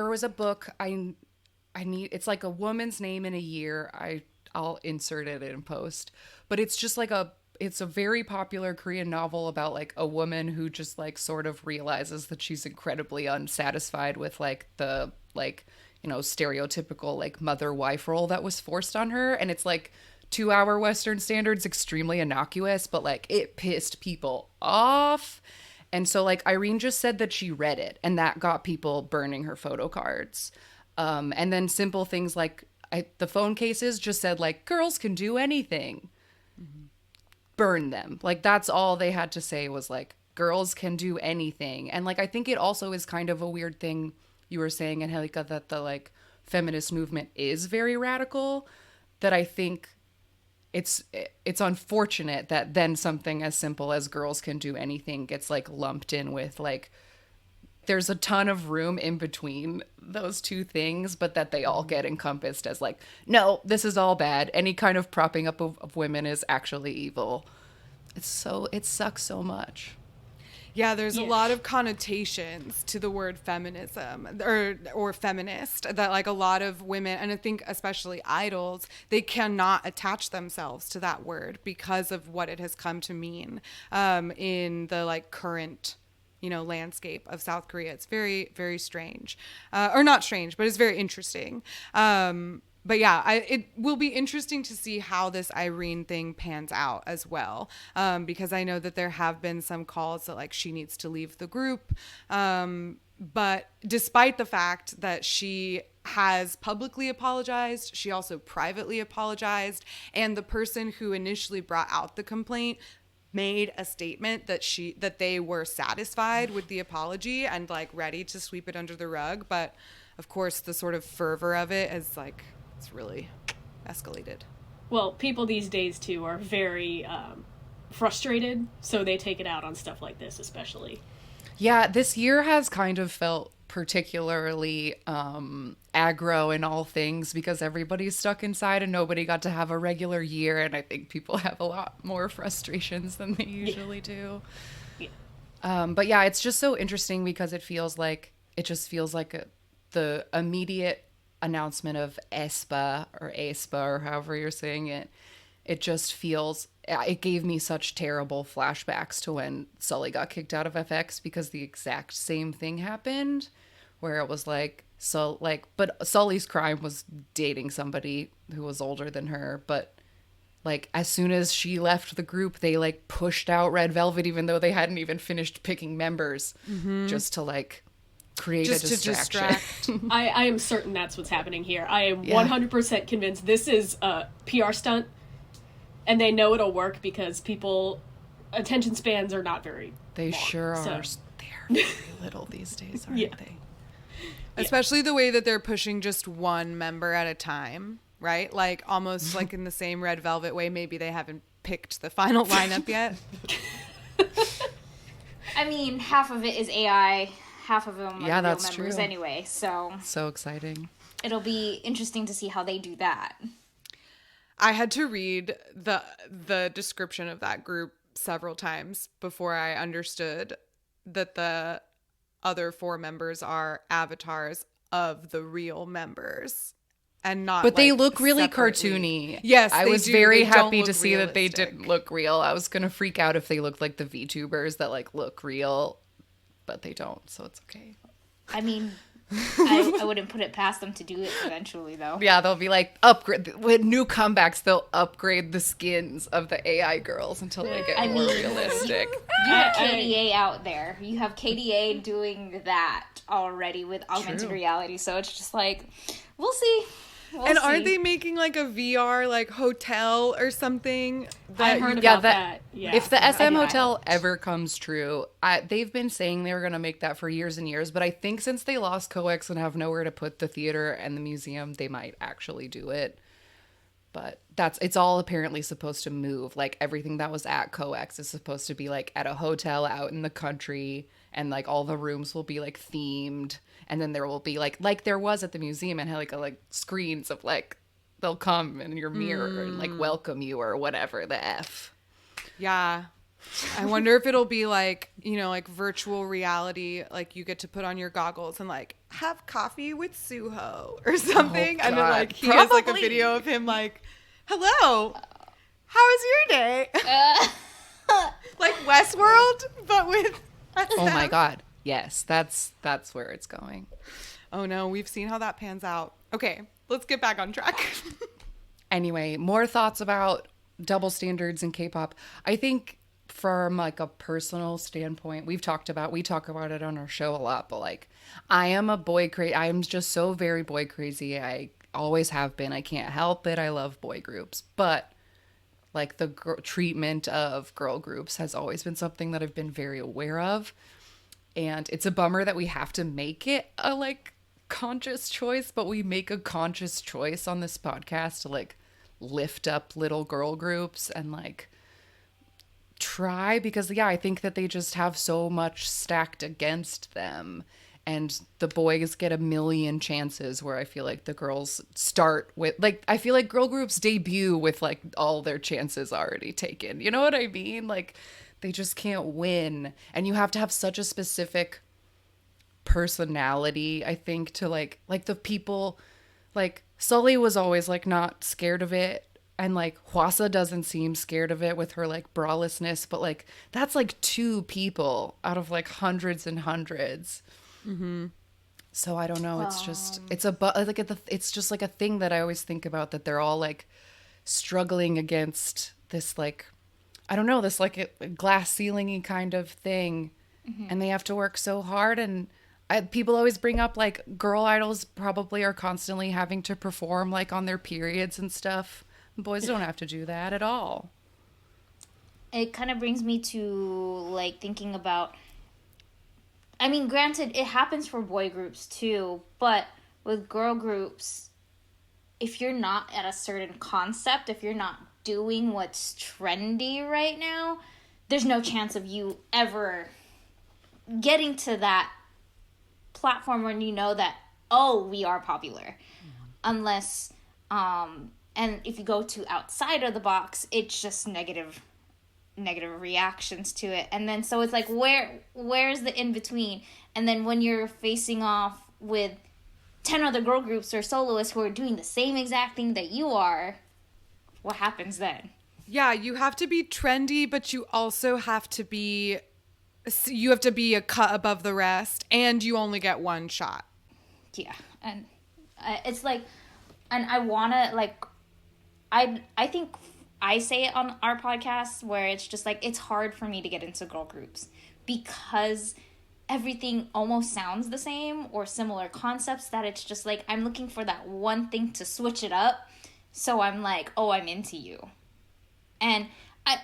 was a book it's like a woman's name in a year. I'll insert it in post, but it's just like it's a very popular Korean novel about like a woman who just like sort of realizes that she's incredibly unsatisfied with like the like, you know, stereotypical like mother wife role that was forced on her. And it's like 2-hour Western standards, extremely innocuous, but like it pissed people off. And so, like, Irene just said that she read it, and that got people burning her photo cards. And then simple things like the phone cases just said, like, girls can do anything. Mm-hmm. Burn them. Like, that's all they had to say was, like, girls can do anything. And, like, I think it also is kind of a weird thing you were saying, Angelica, that the, like, feminist movement is very radical, that I think... It's unfortunate that then something as simple as girls can do anything gets like lumped in with like there's a ton of room in between those two things, but that they all get encompassed as like, no, this is all bad. Any kind of propping up of women is actually evil. It sucks so much. Yeah, there's a lot of connotations to the word feminism or feminist that like a lot of women, and I think especially idols, they cannot attach themselves to that word because of what it has come to mean in the like current, you know, landscape of South Korea. It's very, very strange, or not strange, but it's very interesting. But yeah, it will be interesting to see how this Irene thing pans out as well, because I know that there have been some calls that like she needs to leave the group. But despite the fact that she has publicly apologized, she also privately apologized, and the person who initially brought out the complaint made a statement that they were satisfied with the apology and like ready to sweep it under the rug. But of course, the sort of fervor of it is like, it's really escalated. Well, people these days too are very frustrated, so they take it out on stuff like this, especially. Yeah, this year has kind of felt particularly aggro in all things because everybody's stuck inside and nobody got to have a regular year, and I think people have a lot more frustrations than they usually do. Yeah. But yeah, it's just so interesting because it just feels like the immediate announcement of ESPA or however you're saying it. It just feels, it gave me such terrible flashbacks to when Sully got kicked out of FX because the exact same thing happened where it was like, but Sully's crime was dating somebody who was older than her. But like, as soon as she left the group, they like pushed out Red Velvet, even though they hadn't even finished picking members, just to like create a distraction. I am certain that's what's happening here. I am 100% convinced this is a PR stunt, and they know it'll work because attention spans are not very They long, sure so. are. They're very little these days, aren't they? Especially the way that they're pushing just one member at a time, right? Like almost like in the same Red Velvet way. Maybe they haven't picked the final lineup yet. I mean, half of it is AI, half of them are real that's members true. anyway. So exciting. it'll be interesting to see how they do that. I had to read the description of that group several times before I understood that the other 4 members are avatars of the real members and not. But they like, look really separately. cartoony. Yes, I they was do. very They don't happy look to see that they realistic. didn't look real. I was gonna freak out if they looked like the VTubers that like look real, but they don't, so it's okay. I mean, I wouldn't put it past them to do it eventually, though. Yeah, they'll be like upgrade with new comebacks. They'll upgrade the skins of the AI girls until they get more realistic. You have KDA out there. You have KDA doing that already with augmented True. reality. So it's just like, we'll see. And aren't they making like a VR like hotel or something? I heard about that. Yeah. If the SM I Hotel ever comes true, they've been saying they were going to make that for years and years. But I think since they lost COEX and have nowhere to put the theater and the museum, they might actually do it. But it's all apparently supposed to move. Like everything that was at COEX is supposed to be like at a hotel out in the country, and like all the rooms will be like themed, and then there will be like there was at the museum and had like screens of like they'll come in your mirror and like welcome you or whatever the F. Yeah. I wonder if it'll be like, like virtual reality, like you get to put on your goggles and like have coffee with Suho or something. And then like he has like a video of him like, hello, how was your day? Like Westworld, but with Oh my God. Yes, that's where it's going. Oh no, we've seen how that pans out. Okay, let's get back on track. Anyway, more thoughts about double standards in K-pop. I think from like a personal standpoint, we talk about it on our show a lot, but like I am a boy crazy. I am just so very boy crazy. I always have been. I can't help it. I love boy groups, but like the treatment of girl groups has always been something that I've been very aware of. And it's a bummer that we have to make it a like conscious choice, but we make a conscious choice on this podcast to like lift up little girl groups and like try, because I think that they just have so much stacked against them, and the boys get a million chances where I feel like the girls start with like, I feel like girl groups debut with like all their chances already taken. You know what I mean? Like they just can't win, and you have to have such a specific personality, I think, to like the people. Like Sully was always like not scared of it, and like Hwasa doesn't seem scared of it with her like bralessness, but like that's like 2 people out of like hundreds and hundreds. So I don't know. It's just it's just like a thing that I always think about, that they're all like struggling against this like, I don't know, this like a glass ceiling-y kind of thing, and they have to work so hard. And people always bring up like girl idols probably are constantly having to perform like on their periods and stuff. Boys don't have to do that at all. It kind of brings me to like thinking about, I mean, granted, it happens for boy groups too, but with girl groups, if you're not at a certain concept, if you're not doing what's trendy right now, there's no chance of you ever getting to that platform when you know that, oh, we are popular. Unless, and if you go to outside of the box, it's just negative reactions to it. And then so it's like, where's the in between? And then when you're facing off with 10 other girl groups or soloists who are doing the same exact thing that you are, what happens then? Yeah, you have to be trendy, but you also have to be a cut above the rest, and you only get one shot. Yeah. And it's like, and I want to like, I think I say it on our podcast where it's just like, it's hard for me to get into girl groups because everything almost sounds the same or similar concepts, that it's just like, I'm looking for that one thing to switch it up. So I'm like, oh, I'm into you. And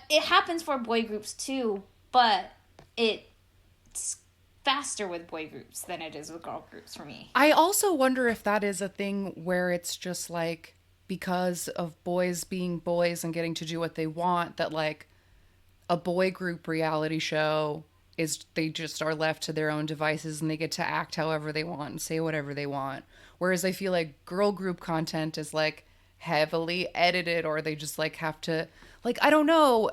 it happens for boy groups too, but it's faster with boy groups than it is with girl groups for me. I also wonder if that is a thing where it's just like, because of boys being boys and getting to do what they want, that like a boy group reality show is, they just are left to their own devices and they get to act however they want and say whatever they want. Whereas I feel like girl group content is like heavily edited, or they just like have to, like, I don't know,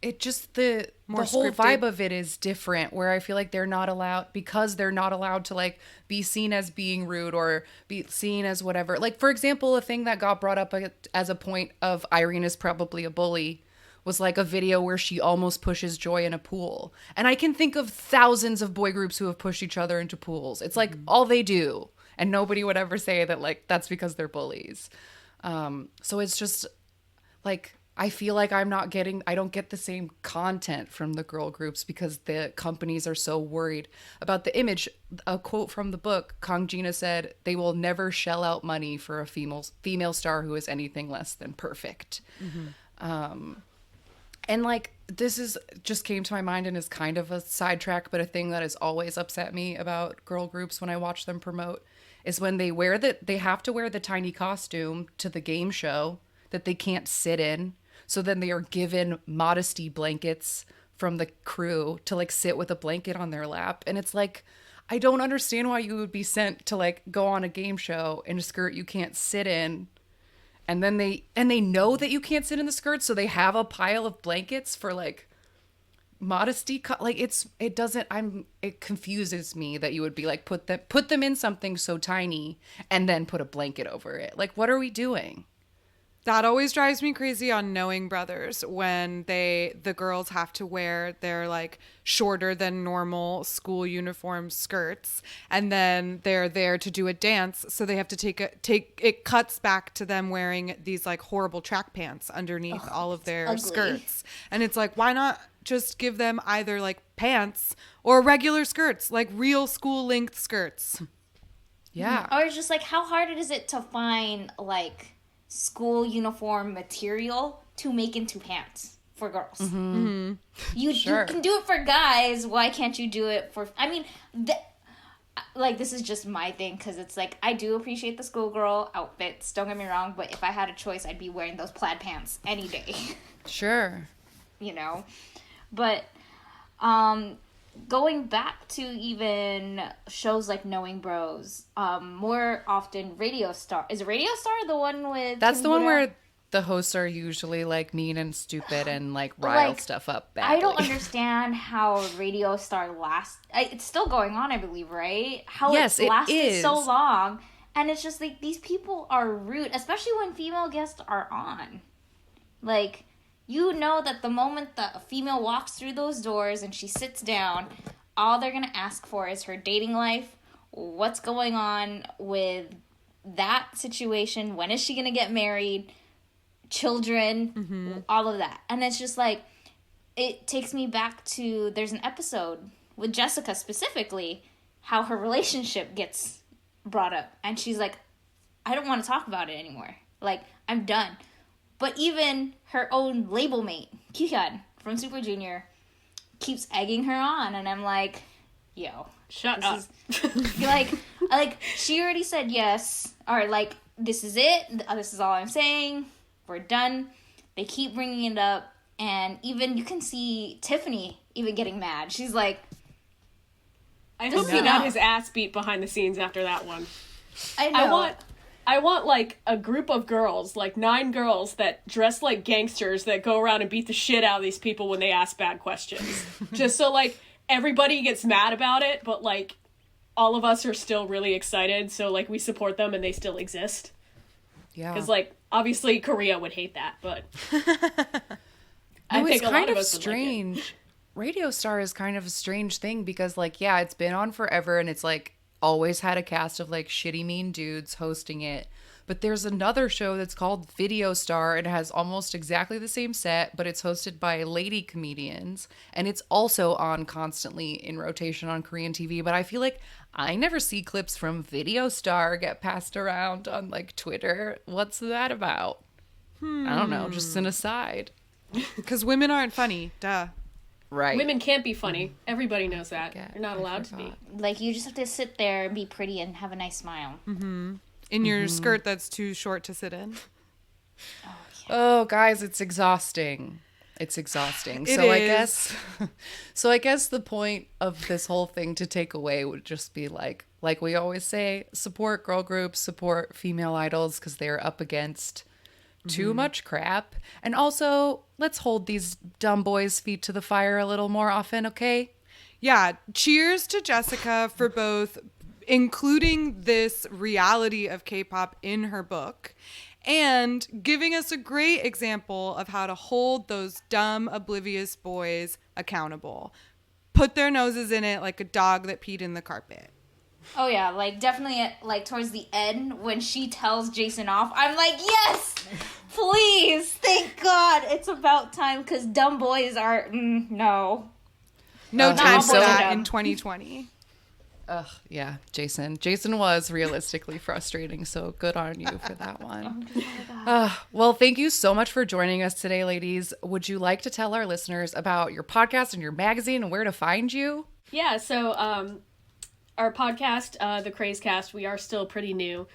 it just the whole vibe of it is different, where I feel like they're not allowed, because they're not allowed to like be seen as being rude or be seen as whatever. Like, for example, a thing that got brought up as a point of Irene is probably a bully was like a video where she almost pushes Joy in a pool. And I can think of thousands of boy groups who have pushed each other into pools. It's like all they do, and nobody would ever say that like that's because they're bullies. So it's just like, I feel like I don't get the same content from the girl groups because the companies are so worried about the image. A quote from the book, Kang Jina said, "They will never shell out money for a female star who is anything less than perfect." And like, this is just came to my mind and is kind of a sidetrack, but a thing that has always upset me about girl groups when I watch them promote is when they have to wear the tiny costume to the game show that they can't sit in. So then they are given modesty blankets from the crew to like sit with a blanket on their lap. And it's like, I don't understand why you would be sent to like go on a game show in a skirt you can't sit in. And then they know that you can't sit in the skirt. So they have a pile of blankets for like modesty. Like it confuses me that you would be like, put them in something so tiny and then put a blanket over it. Like, what are we doing? That always drives me crazy on Knowing Brothers, when the girls have to wear their like shorter than normal school uniform skirts, and then they're there to do a dance, so they have to it cuts back to them wearing these like horrible track pants underneath all of their skirts. And it's like, why not just give them either like pants or regular skirts, like real school length skirts? Yeah. Or it's just like, how hard is it to find like school uniform material to make into pants for girls? You can do it for guys. Why can't you do it for, I mean, like, this is just my thing, because it's like, I do appreciate the schoolgirl outfits, don't get me wrong, but if I had a choice, I'd be wearing those plaid pants any day. Sure. You know? But going back to even shows like Knowing Bros, more often Radio Star. Is Radio Star the one with... That's the one where the hosts are usually like mean and stupid and like rile like, stuff up badly. I don't understand how Radio Star lasts. It's still going on, I believe, right? How yes, it lasted is. so long. And it's just like, these people are rude, especially when female guests are on. Like, you know that the moment that a female walks through those doors and she sits down, all they're going to ask for is her dating life what's going on with that situation. When is she going to get married? Children, all of that. And it's just like, it takes me back to, there's an episode with Jessica specifically, how her relationship gets brought up. And she's like, I don't want to talk about it anymore. Like, I'm done. But even her own label mate, Kihyun from Super Junior, keeps egging her on. And I'm like, yo. Shut up. Like, she already said yes. Or, like, this is it. This is all I'm saying. We're done. They keep bringing it up. And even, you can see Tiffany even getting mad. She's like, I hope he got his ass beat behind the scenes after that one. I know. I want, like, a group of girls, like 9 girls that dress like gangsters that go around and beat the shit out of these people when they ask bad questions. Just so, like, everybody gets mad about it, but, like, all of us are still really excited, so, like, we support them and they still exist. Yeah. Because, like, obviously Korea would hate that, but I think a lot kind of of us would like it. strange. Radio Star is kind of a strange thing because, like, yeah, it's been on forever and it's, like, always had a cast of, like, shitty mean dudes hosting it. But there's another show that's called Video Star. It has almost exactly the same set, but it's hosted by lady comedians. And it's also on constantly in rotation on Korean TV. But I feel like I never see clips from Video Star get passed around on, like, Twitter. What's that about? I don't know. Just an aside. Because women aren't funny. Duh. Right. Women can't be funny. Everybody knows that. Yeah, You're not I allowed to be. forgot. Like, you just have to sit there and be pretty and have a nice smile. In your skirt that's too short to sit in. Oh, guys, it's exhausting. It's exhausting. It so is. I guess the point of this whole thing to take away would just be like we always say, support girl groups, support female idols because they're up against too much crap. And also, let's hold these dumb boys' feet to the fire a little more often, okay? Yeah. Cheers to Jessica for both including this reality of K-pop in her book and giving us a great example of how to hold those dumb, oblivious boys accountable. Put their noses in it like a dog that peed in the carpet. Oh yeah, like definitely like towards the end when she tells Jason off, I'm like, yes, please, thank God, it's about time because dumb boys are no. No time all for boys are that dumb. in 2020. Ugh, yeah, Jason. Jason was realistically frustrating, so good on you for that one. Well, thank you so much for joining us today, ladies. Would you like to tell our listeners about your podcast and your magazine and where to find you? Yeah, so our podcast, The Craze Cast, we are still pretty new.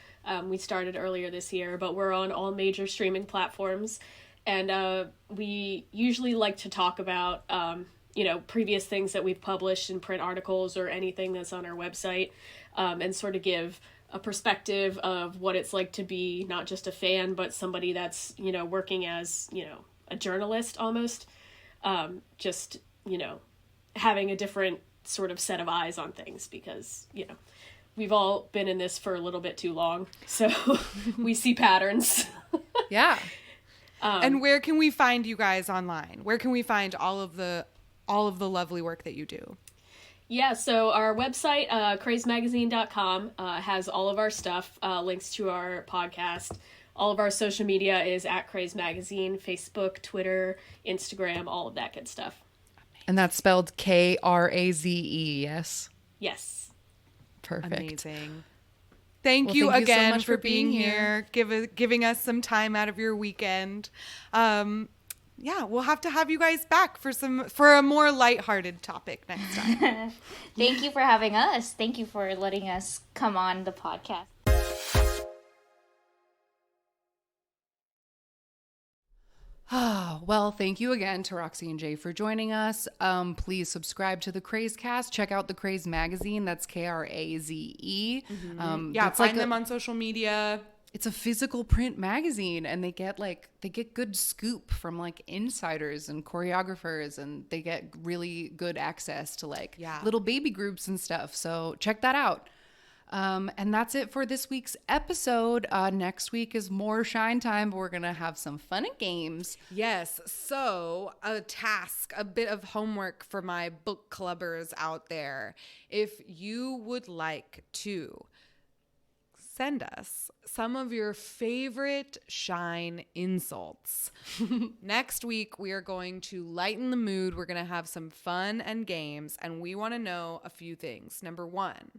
We started earlier this year, but we're on all major streaming platforms. And we usually like to talk about, previous things that we've published in print articles or anything that's on our website, and sort of give a perspective of what it's like to be not just a fan, but somebody that's, working as, a journalist almost. Having a different sort of set of eyes on things because, we've all been in this for a little bit too long. So we see patterns. Yeah. And where can we find you guys online? Where can we find all of the lovely work that you do? Yeah, so our website, crazemagazine.com, has all of our stuff, links to our podcast. All of our social media is at Craze Magazine, Facebook, Twitter, Instagram, all of that good stuff. And that's spelled Kraze, yes? Yes. Perfect. Amazing. Thank Well, you thank you so again much for for being being here, giving us some time out of your weekend. We'll have to have you guys back for a more lighthearted topic next time. Thank you for having us. Thank you for letting us come on the podcast. Well, thank you again to Roxy and Jay for joining us. Please subscribe to the Craze Cast. Check out the Craze Magazine. That's Kraze. Find them on social media. It's a physical print magazine, and they get good scoop from like insiders and choreographers, and they get really good access to little baby groups and stuff. So check that out. And that's it for this week's episode. Next week is more Shine time, but we're going to have some fun and games. Yes. So, a task, a bit of homework for my book clubbers out there. If you would like to send us some of your favorite Shine insults. Next week, we are going to lighten the mood. We're going to have some fun and games, and we want to know a few things. Number one,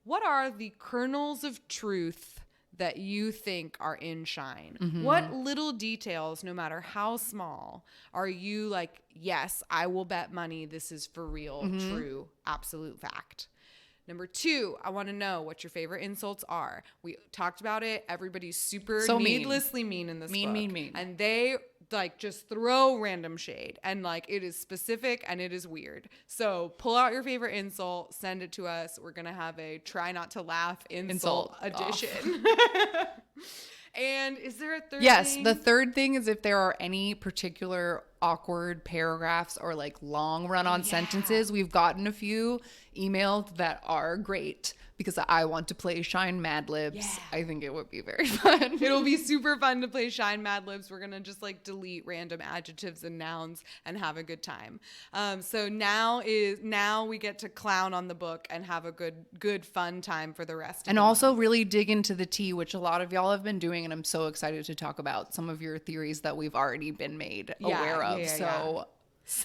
what are the kernels of truth that you think are in Shine? What little details, no matter how small, are you like, yes, I will bet money this is for real, true, absolute fact? Number two, I want to know what your favorite insults are. We talked about it. Everybody's super So mean. needlessly mean in this book. Mean. And they like just throw random shade. And like it is specific and it is weird. So pull out your favorite insult, send it to us. We're going to have a try not to laugh insult edition. And is there a third Yes, thing? the third thing is if there are any particular awkward paragraphs or like long run-on sentences. We've gotten a few emailed that are great because I want to play Shine Mad Libs. Yeah. I think it would be very fun. It'll be super fun to play Shine Mad Libs. We're going to just like delete random adjectives and nouns and have a good time. So now we get to clown on the book and have a good fun time for the rest of And the also month. really dig into the tea, which a lot of y'all have been doing, and I'm so excited to talk about some of your theories that we've already been made aware of. So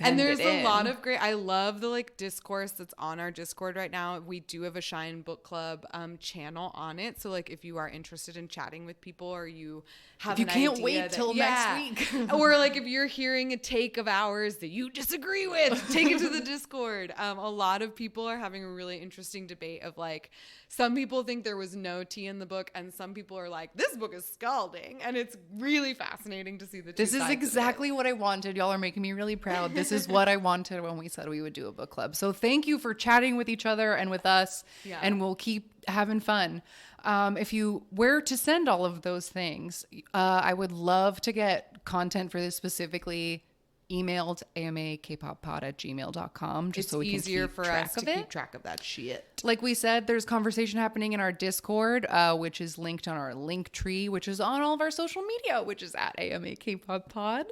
And there's send it a in. lot of great, I love the like discourse that's on our Discord right now. We do have a Shine Book Club channel on it. So like if you are interested in chatting with people or you have If you an can't idea wait that- till next week. or like if you're hearing a take of ours that you disagree with, take it to the Discord. A lot of people are having a really interesting debate of like, some people think there was no tea in the book and some people are like, this book is scalding. And it's really fascinating to see the two This is sides of it. exactly what I wanted. Y'all are making me really proud. This is what I wanted when we said we would do a book club. So thank you for chatting with each other and with us. Yeah. And we'll keep having fun. If you were to send all of those things, I would love to get content for this specifically emailed amakpoppod@gmail.com just It's so we can easier keep for track us of to it. keep track of that shit. Like we said, there's conversation happening in our Discord, which is linked on our link tree, which is on all of our social media, which is at AMAKPodPod.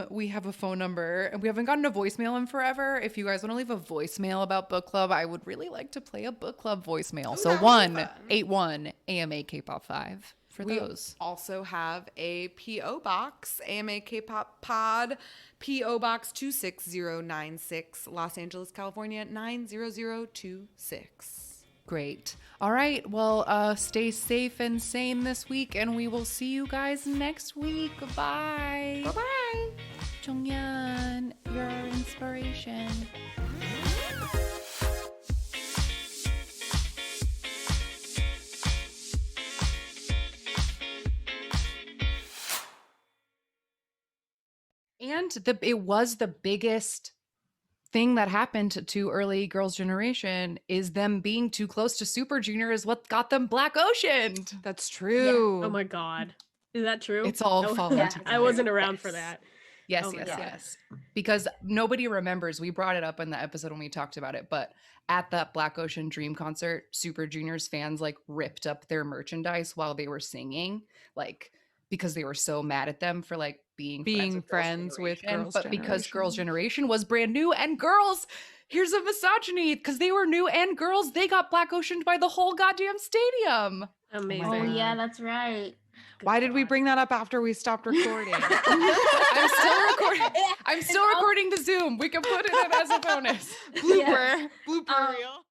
We have a phone number and we haven't gotten a voicemail in forever. If you guys want to leave a voicemail about book club, I would really like to play a book club voicemail. So that would be fun. 1-81-AMA-Kpop5 for We those. also have a P.O. Box, AMA K-Pop Pod, P.O. Box 26096, Los Angeles, California, 90026. Great. All right. Well, stay safe and sane this week, and we will see you guys next week. Goodbye. Bye-bye. Jonghyun, you're our inspiration. And it was the biggest thing that happened to early girls' generation is them being too close to Super Junior is what got them Black Oceaned. That's true. Oh my god. Is that true? It's all I- falling Yeah. together. I wasn't around for that. Yes, Oh my yes, God. yes. Because nobody remembers. We brought it up in the episode when we talked about it, but at that Black Ocean Dream concert, Super Junior's fans like ripped up their merchandise while they were singing, like because they were so mad at them for like being friends with Girls' but because Generation. Girls' Generation was brand new and girls, here's a misogyny because they were new and girls, they got Black Oceaned by the whole goddamn stadium. Amazing. Oh yeah, that's right. Why did we bring that up after we stopped recording? I'm still recording. I'm still recording the Zoom. We can put it in as a bonus. Blooper. Blooper reel.